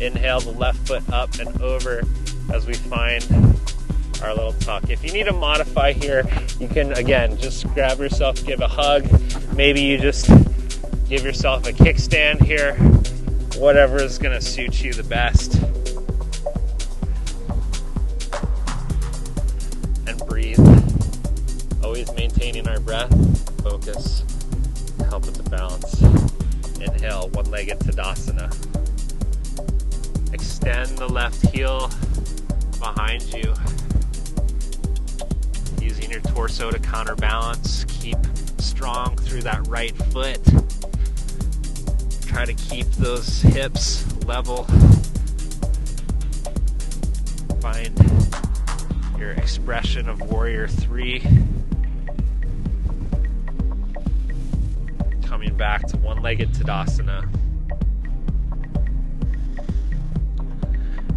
Inhale the left foot up and over as we find our little tuck. If you need to modify here, you can, again, just grab yourself, give a hug. Maybe you just give yourself a kickstand here. Whatever is going to suit you the best. And breathe. Always maintaining our breath. Focus. Help with the balance. Inhale, one-legged Tadasana. Extend the left heel behind you. Using your torso to counterbalance. Keep strong through that right foot. Try to keep those hips level. Find your expression of Warrior 3. Coming back to one-legged Tadasana.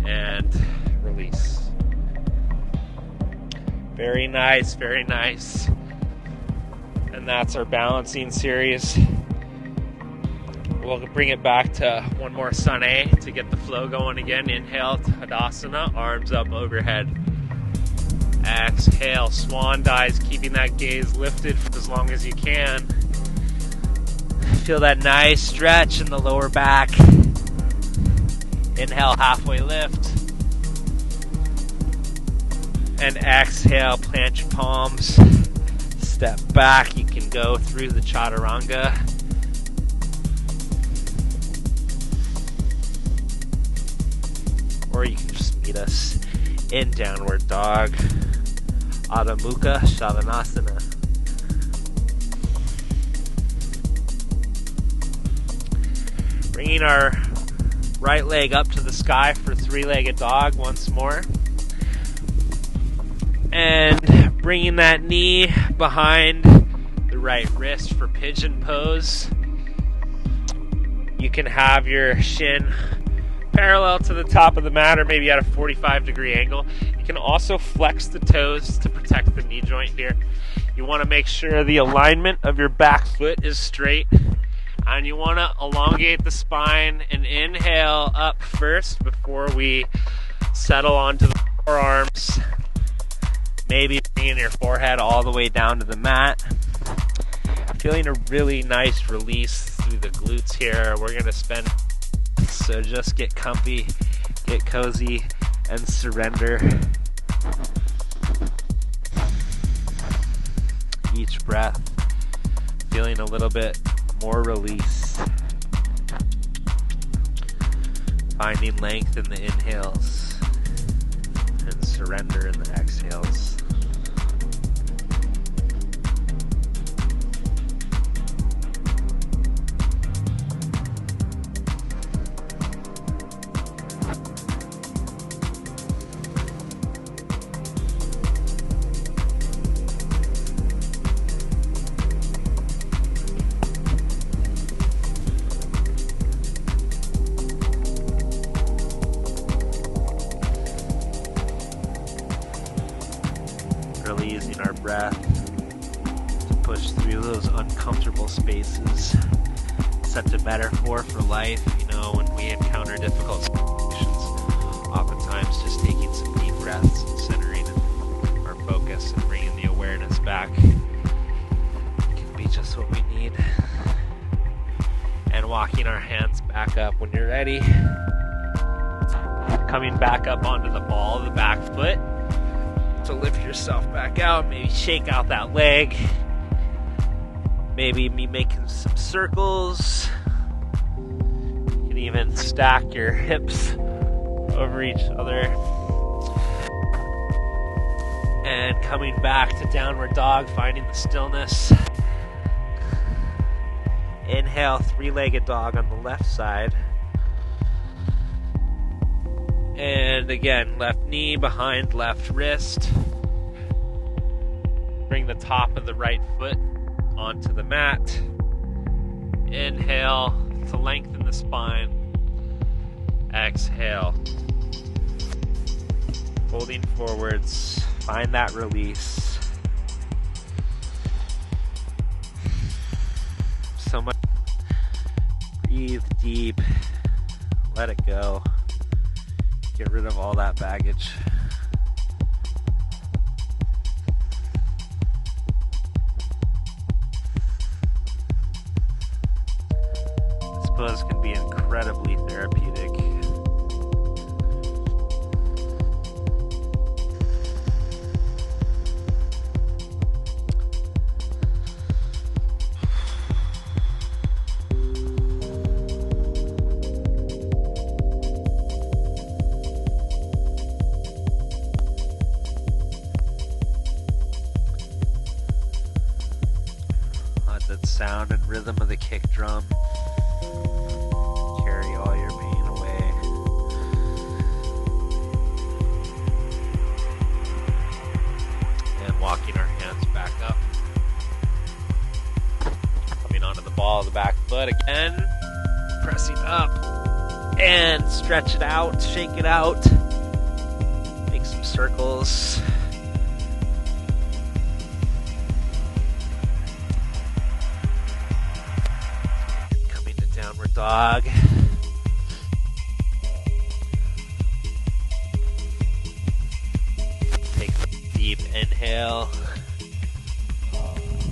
And release. Very nice, very nice. And that's our balancing series. We'll bring it back to one more Sun A to get the flow going again. Inhale, Tadasana, arms up overhead. Exhale, swan dives, keeping that gaze lifted for as long as you can. Feel that nice stretch in the lower back. Inhale, halfway lift. And exhale, plant your palms. Step back, you can go through the Chaturanga. Or you can just meet us in Downward Dog, Adho Mukha Shavasana. Bringing our right leg up to the sky for three-legged dog once more. And bringing that knee behind the right wrist for pigeon pose. You can have your shin parallel to the top of the mat or maybe at a 45-degree angle. You can also flex the toes to protect the knee joint here. You want to make sure the alignment of your back foot is straight, and you want to elongate the spine and inhale up first before we settle onto the forearms. Maybe bringing your forehead all the way down to the mat. Feeling a really nice release through the glutes here. We're going to spend, so just get comfy, get cozy, and surrender. Each breath, feeling a little bit more release. Finding length in the inhales and surrender in the exhales. spaces. Such a metaphor for life, you know, when we encounter difficult situations. Oftentimes just taking some deep breaths and centering our focus and bringing the awareness back can be just what we need. And walking our hands back up when you're ready. Coming back up onto the ball of the back foot to lift yourself back out. Maybe shake out that leg. Maybe me making some circles. You can even stack your hips over each other. And coming back to downward dog, finding the stillness. Inhale, three-legged dog on the left side. And again, left knee behind left wrist. Bring the top of the right foot onto the mat. Inhale to lengthen the spine. Exhale. Folding forwards. Find that release. So much. Breathe deep. Let it go. Get rid of all that baggage. This pose can be incredibly therapeutic. Sound and rhythm of the kick drum carry all your pain away. And walking our hands back up, coming onto the ball of the back foot again, pressing up and stretch it out, shake it out, make some circles. Downward dog. Take a deep inhale.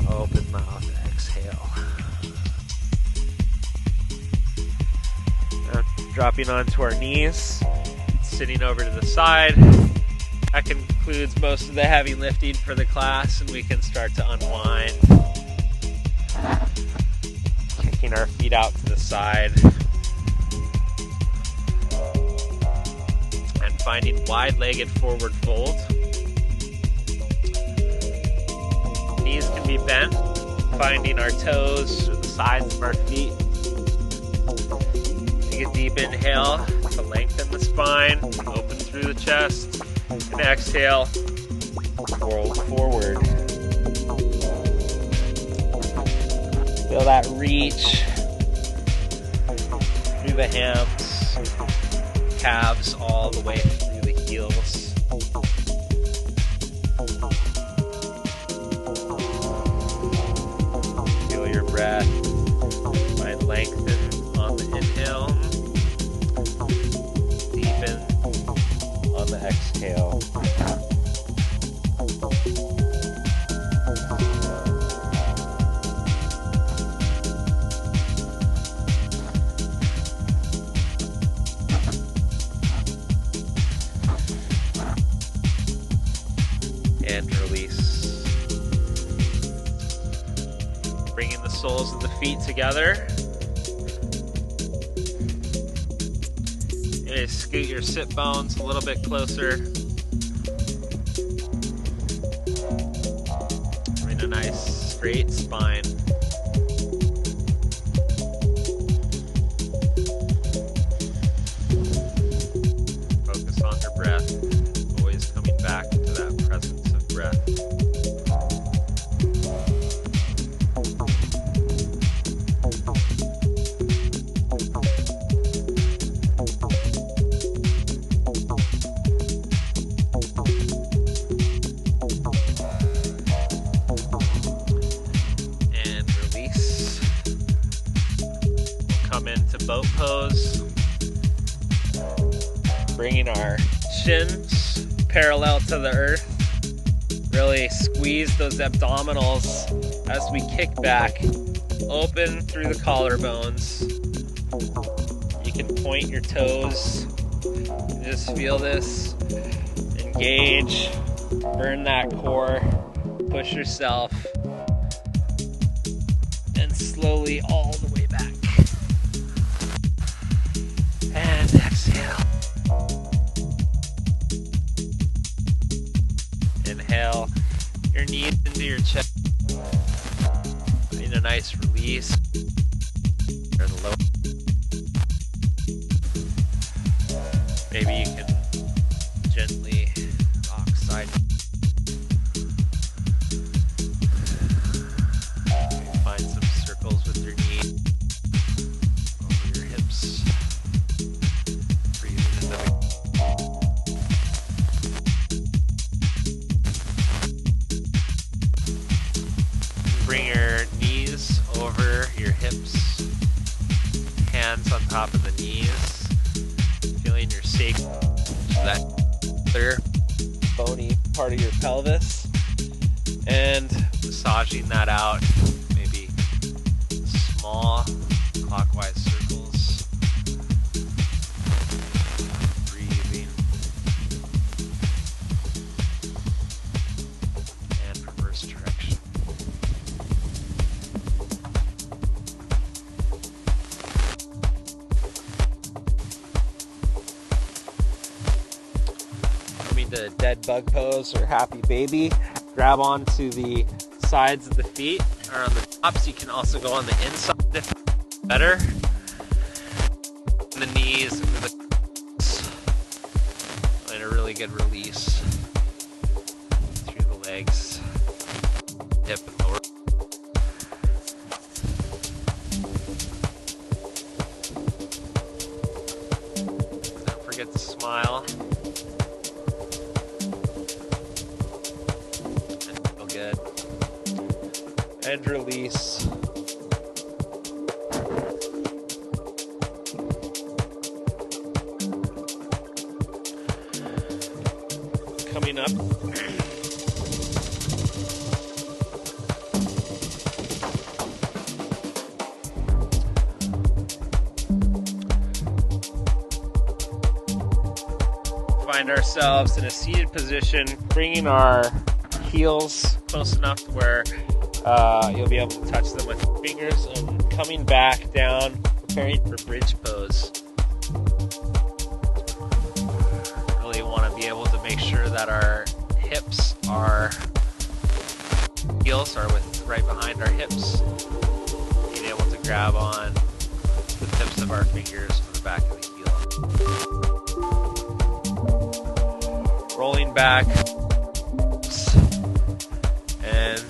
Open mouth, exhale. Now dropping onto our knees, sitting over to the side. That concludes most of the heavy lifting for the class, and we can start to unwind. Kicking our feet out to the side and finding wide-legged forward fold. Knees can be bent, finding our toes or the sides of our feet. Take a deep inhale to lengthen the spine, open through the chest, and exhale, roll forward. Feel that reach through the hams, calves, all the way through the heels. Feel your breath. Find lengthen on the inhale, deepen on the exhale. And release. Bringing the soles of the feet together. And scoot your sit bones a little bit closer. Bring a nice straight spine. Focus on your breath. Always coming back to that presence of breath. boat pose. Bringing our shins parallel to the earth. Really squeeze those abdominals as we kick back, open through the collarbones. You can point your toes, and just feel this, engage, burn that core, push yourself, and slowly all the way back. And exhale. Inhale your knees into your chest. In a nice release. Or the lower. Maybe you can gently rock side. Maybe find some circles with your knee over your hips. Breathing into the bring your knees over your hips, hands on top of the knees, feeling your sacrum, that clear bony part of your pelvis, and massaging that out, maybe small clockwise circles, breathing, and reverse direction. The dead bug pose or happy baby. Grab onto the sides of the feet or on the tops. You can also go on the inside if better. The knees into the and a really good release through the legs, hip and lower. Don't forget to smile. Good. And release. Coming up. Find ourselves in a seated position, bringing our heels close enough to where you'll be able to touch them with your fingers, and coming back down, preparing for bridge pose. Really want to be able to make sure that our hips are, heels are with right behind our hips. Being able to grab on the tips of our fingers from the back of the heel. Rolling back. And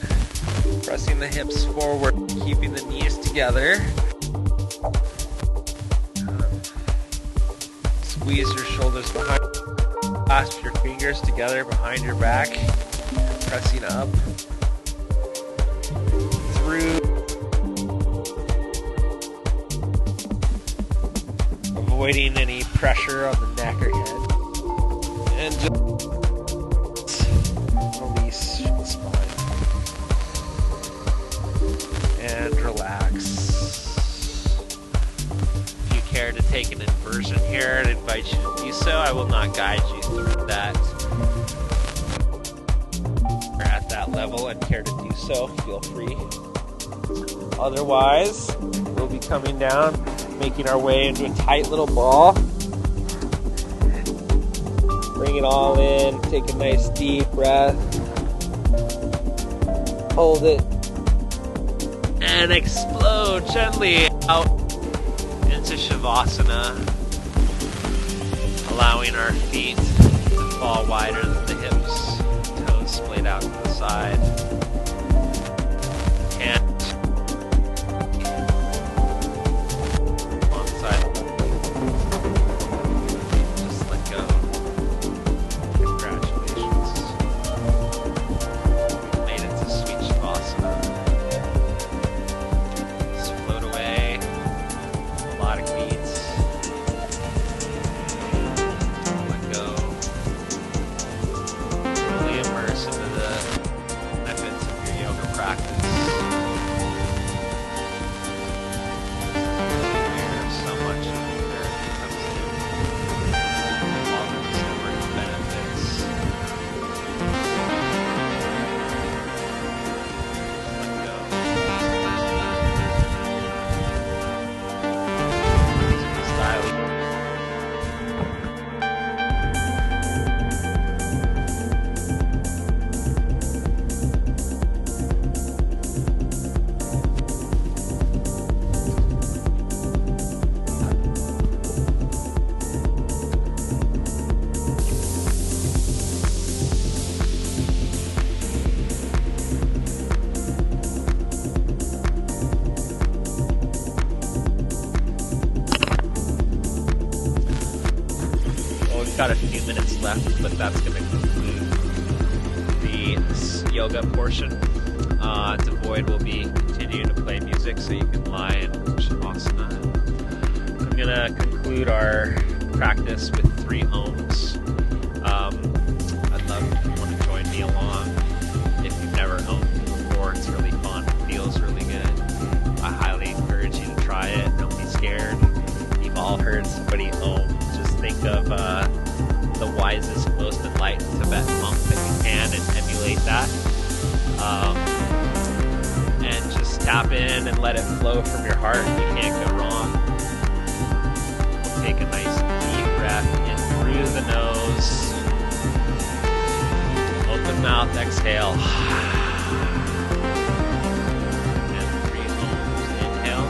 pressing the hips forward, keeping the knees together. Squeeze your shoulders behind, clasp your fingers together behind your back, pressing up through, avoiding any pressure on the neck or head, and just release the spine. And relax. If you care to take an inversion here, I'd invite you to do so. I will not guide you through that. If you're at that level and care to do so, feel free. Otherwise, we'll be coming down, making our way into a tight little ball. Bring it all in, take a nice deep breath. Hold it. And explode gently out into Shavasana, allowing our feet to fall wider than the hips, toes splayed out to the side, hands on the side. Just let go. Congratulations. We've made it to sweet Shavasana. Float away, a lot of got a few minutes left, but that's going to conclude the yoga portion. Devoid will be continuing to play music, so you can lie in Shavasana. I'm going to conclude our practice with 3 ohms. I'd love if you want to join me along. If you've never ohmed before, it's really fun. It feels really good. I highly encourage you to try it. Don't be scared. You've all heard somebody ohm. Just think of the wisest, most enlightened Tibetan monk that you can and emulate that. And just tap in and let it flow from your heart. You can't go wrong. We'll take a nice deep breath in through the nose. Open mouth, exhale. And 3 ohms. Inhale.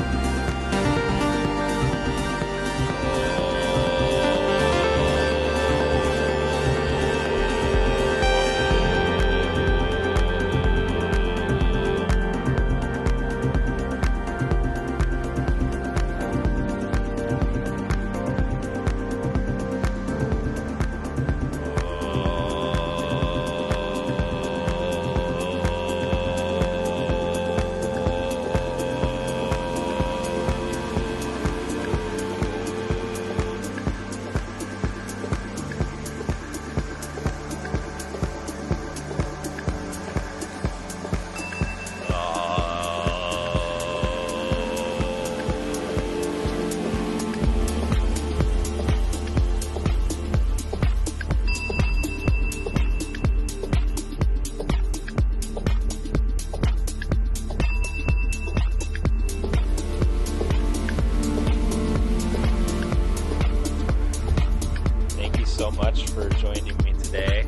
So much for joining me today.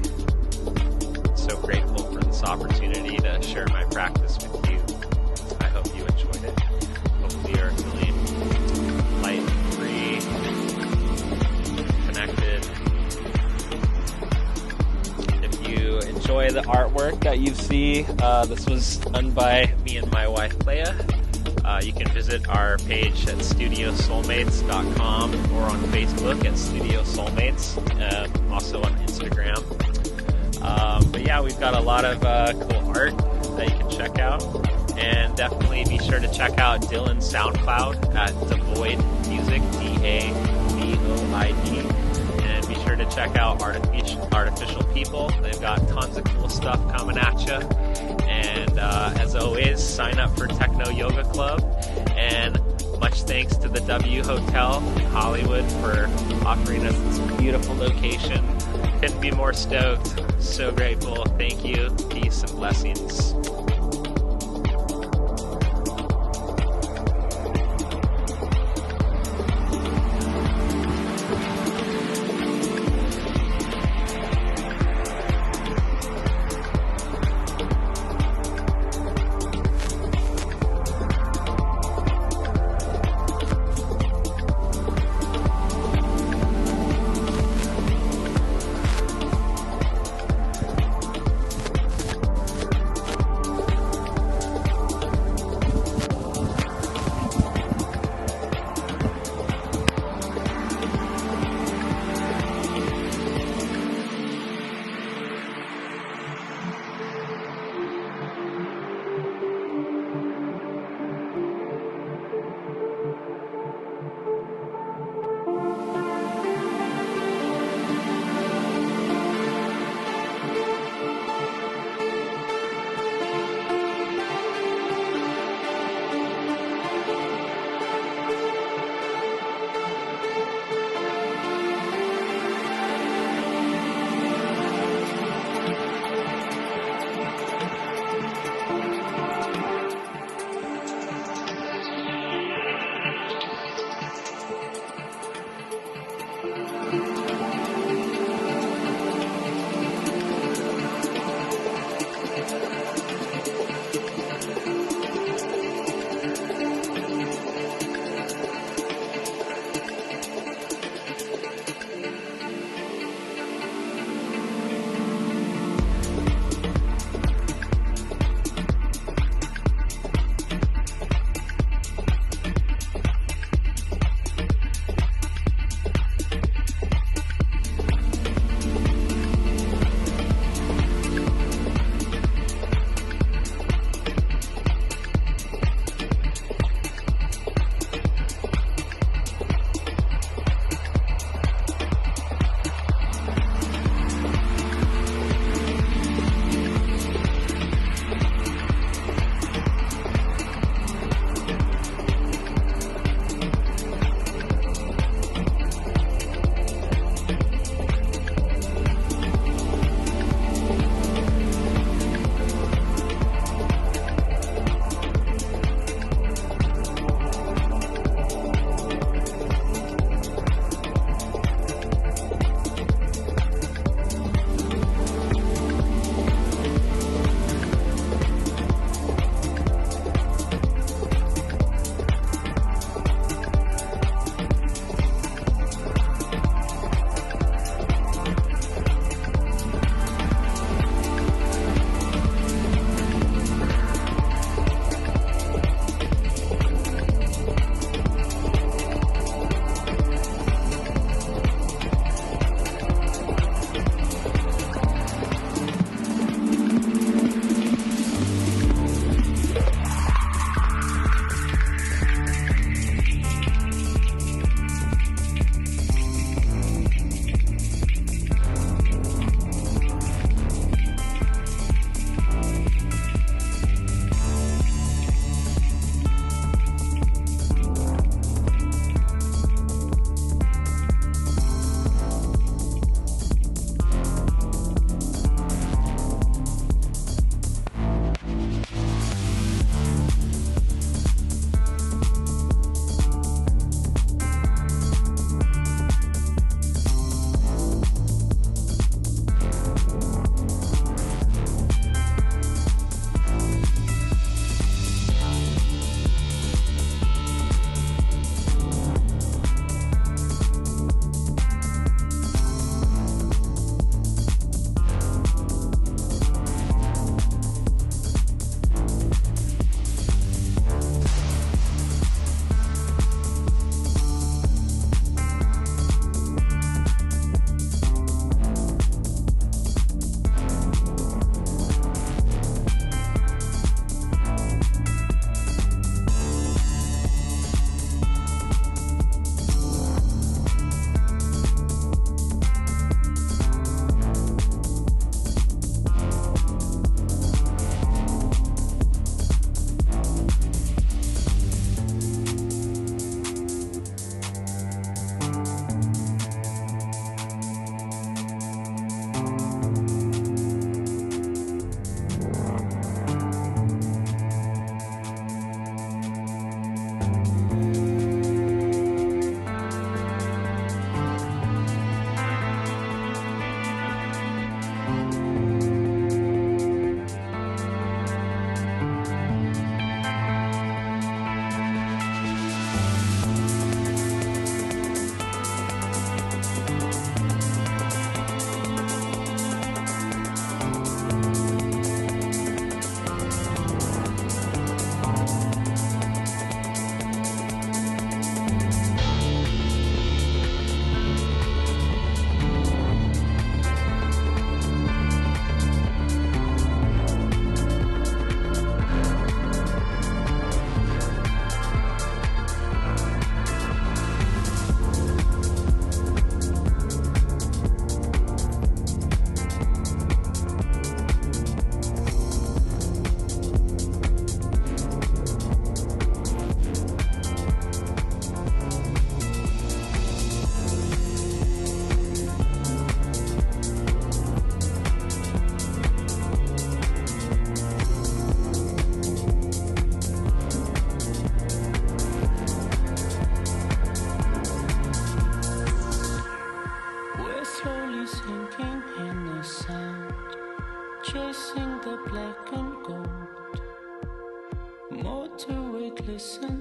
So grateful for this opportunity to share my practice with you. I hope you enjoyed it. Hopefully you're feeling light, free, connected. If you enjoy the artwork that you see, this was done by me and my wife Leia. You can visit our page at studiosoulmates.com or on Facebook at Studio Soulmates, also on Instagram. But yeah, we've got a lot of cool art that you can check out. And definitely be sure to check out Dylan's SoundCloud at Devoid Music, DAVOID. And be sure to check out Artificial People. They've got tons of cool stuff coming at you. And as always, sign up for Techno Yoga Club. And much thanks to the W Hotel in Hollywood for offering us this beautiful location. Couldn't be more stoked. So grateful. Thank you. Peace and blessings.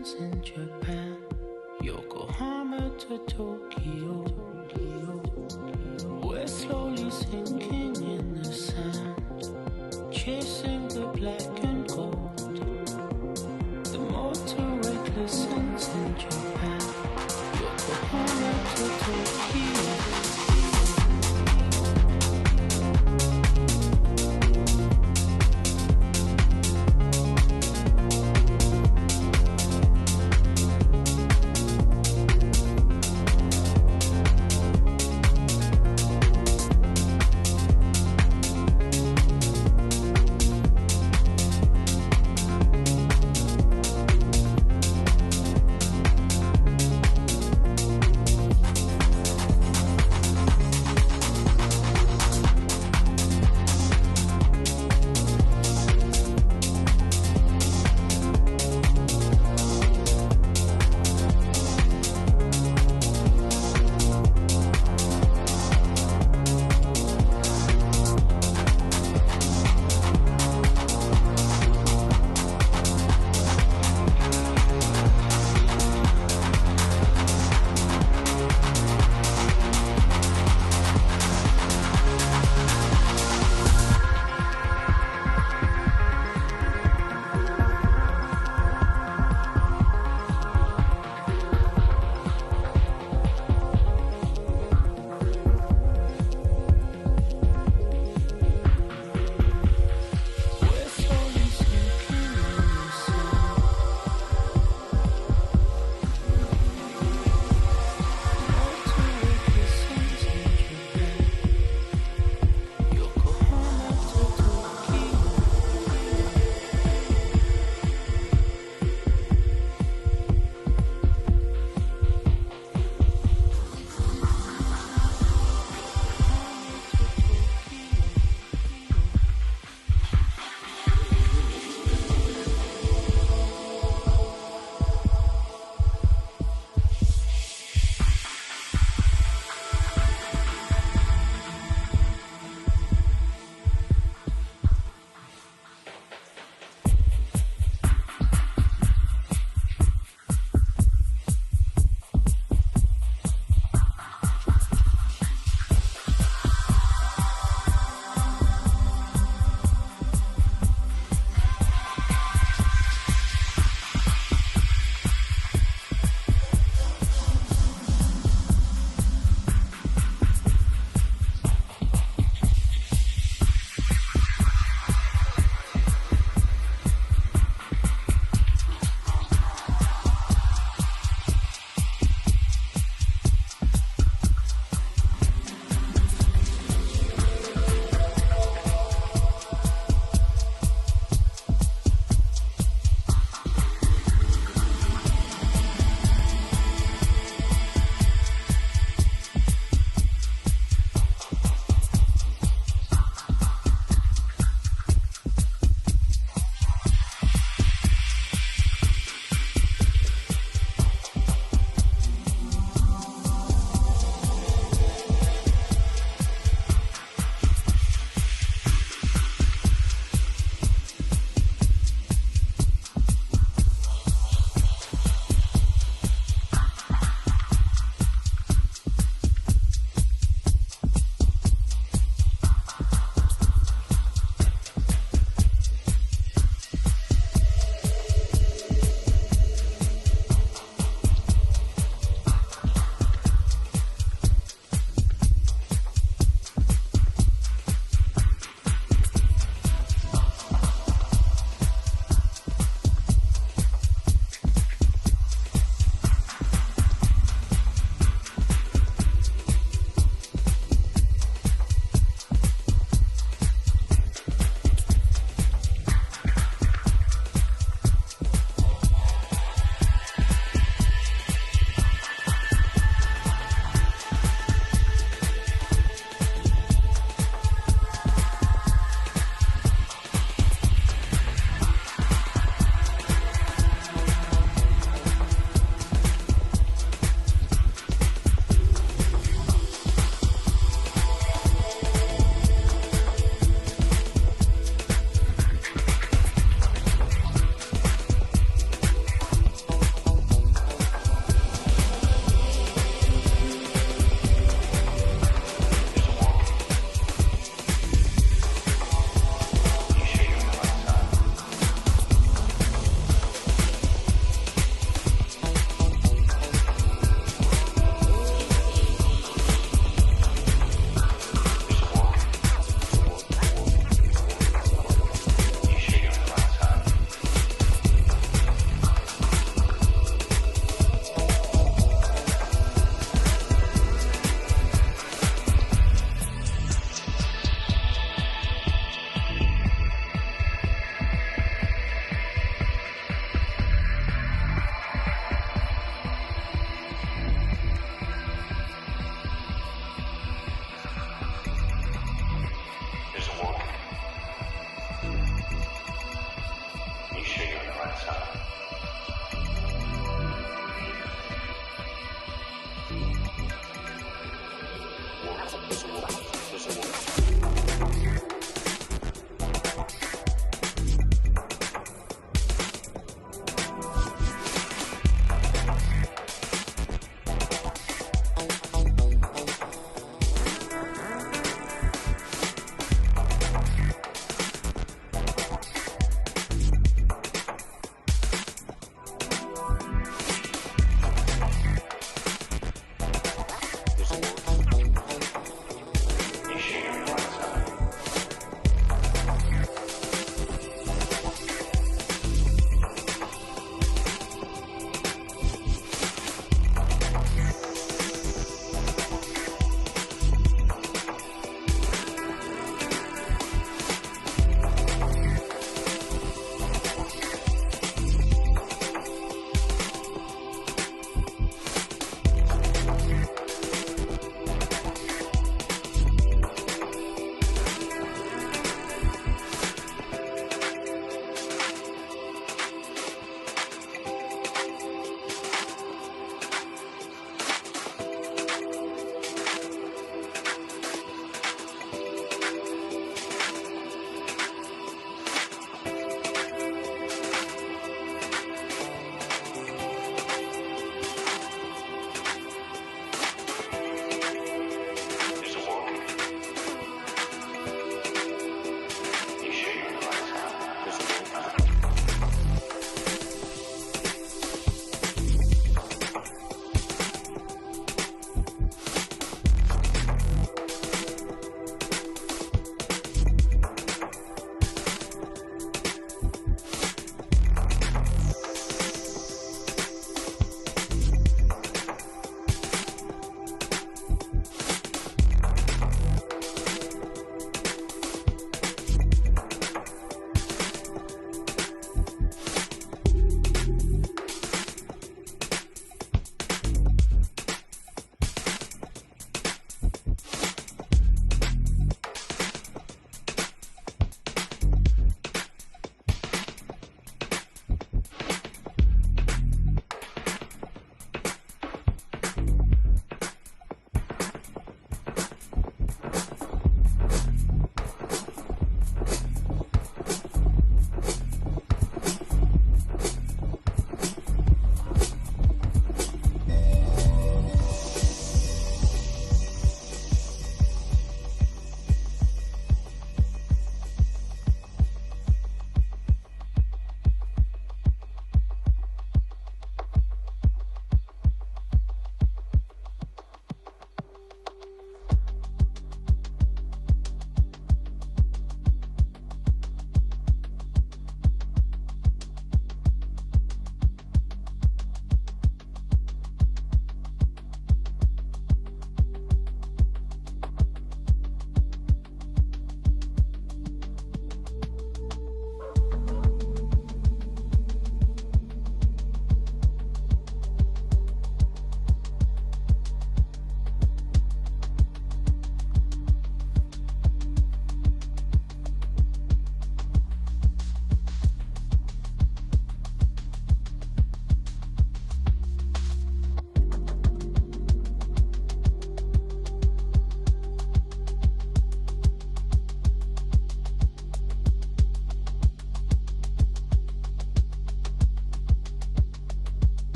listens in Japan, Yokohama to Tokyo. We're slowly sinking in the sand, chasing the black and gold. The motorway listens in Japan, Yokohama to Tokyo.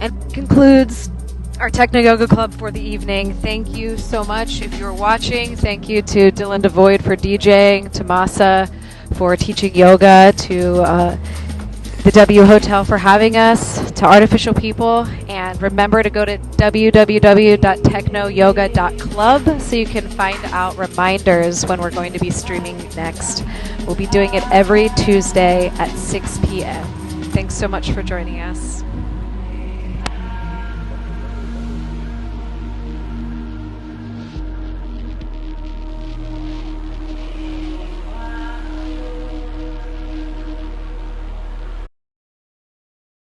And that concludes our Techno Yoga Club for the evening. Thank you so much if you're watching. Thank you to Dylan DeVoid for DJing, to Masa for teaching yoga, to the W Hotel for having us, to Artificial People, and remember to go to www.technoyoga.club so you can find out reminders when we're going to be streaming next. We'll be doing it every Tuesday at 6 p.m. Thanks so much for joining us.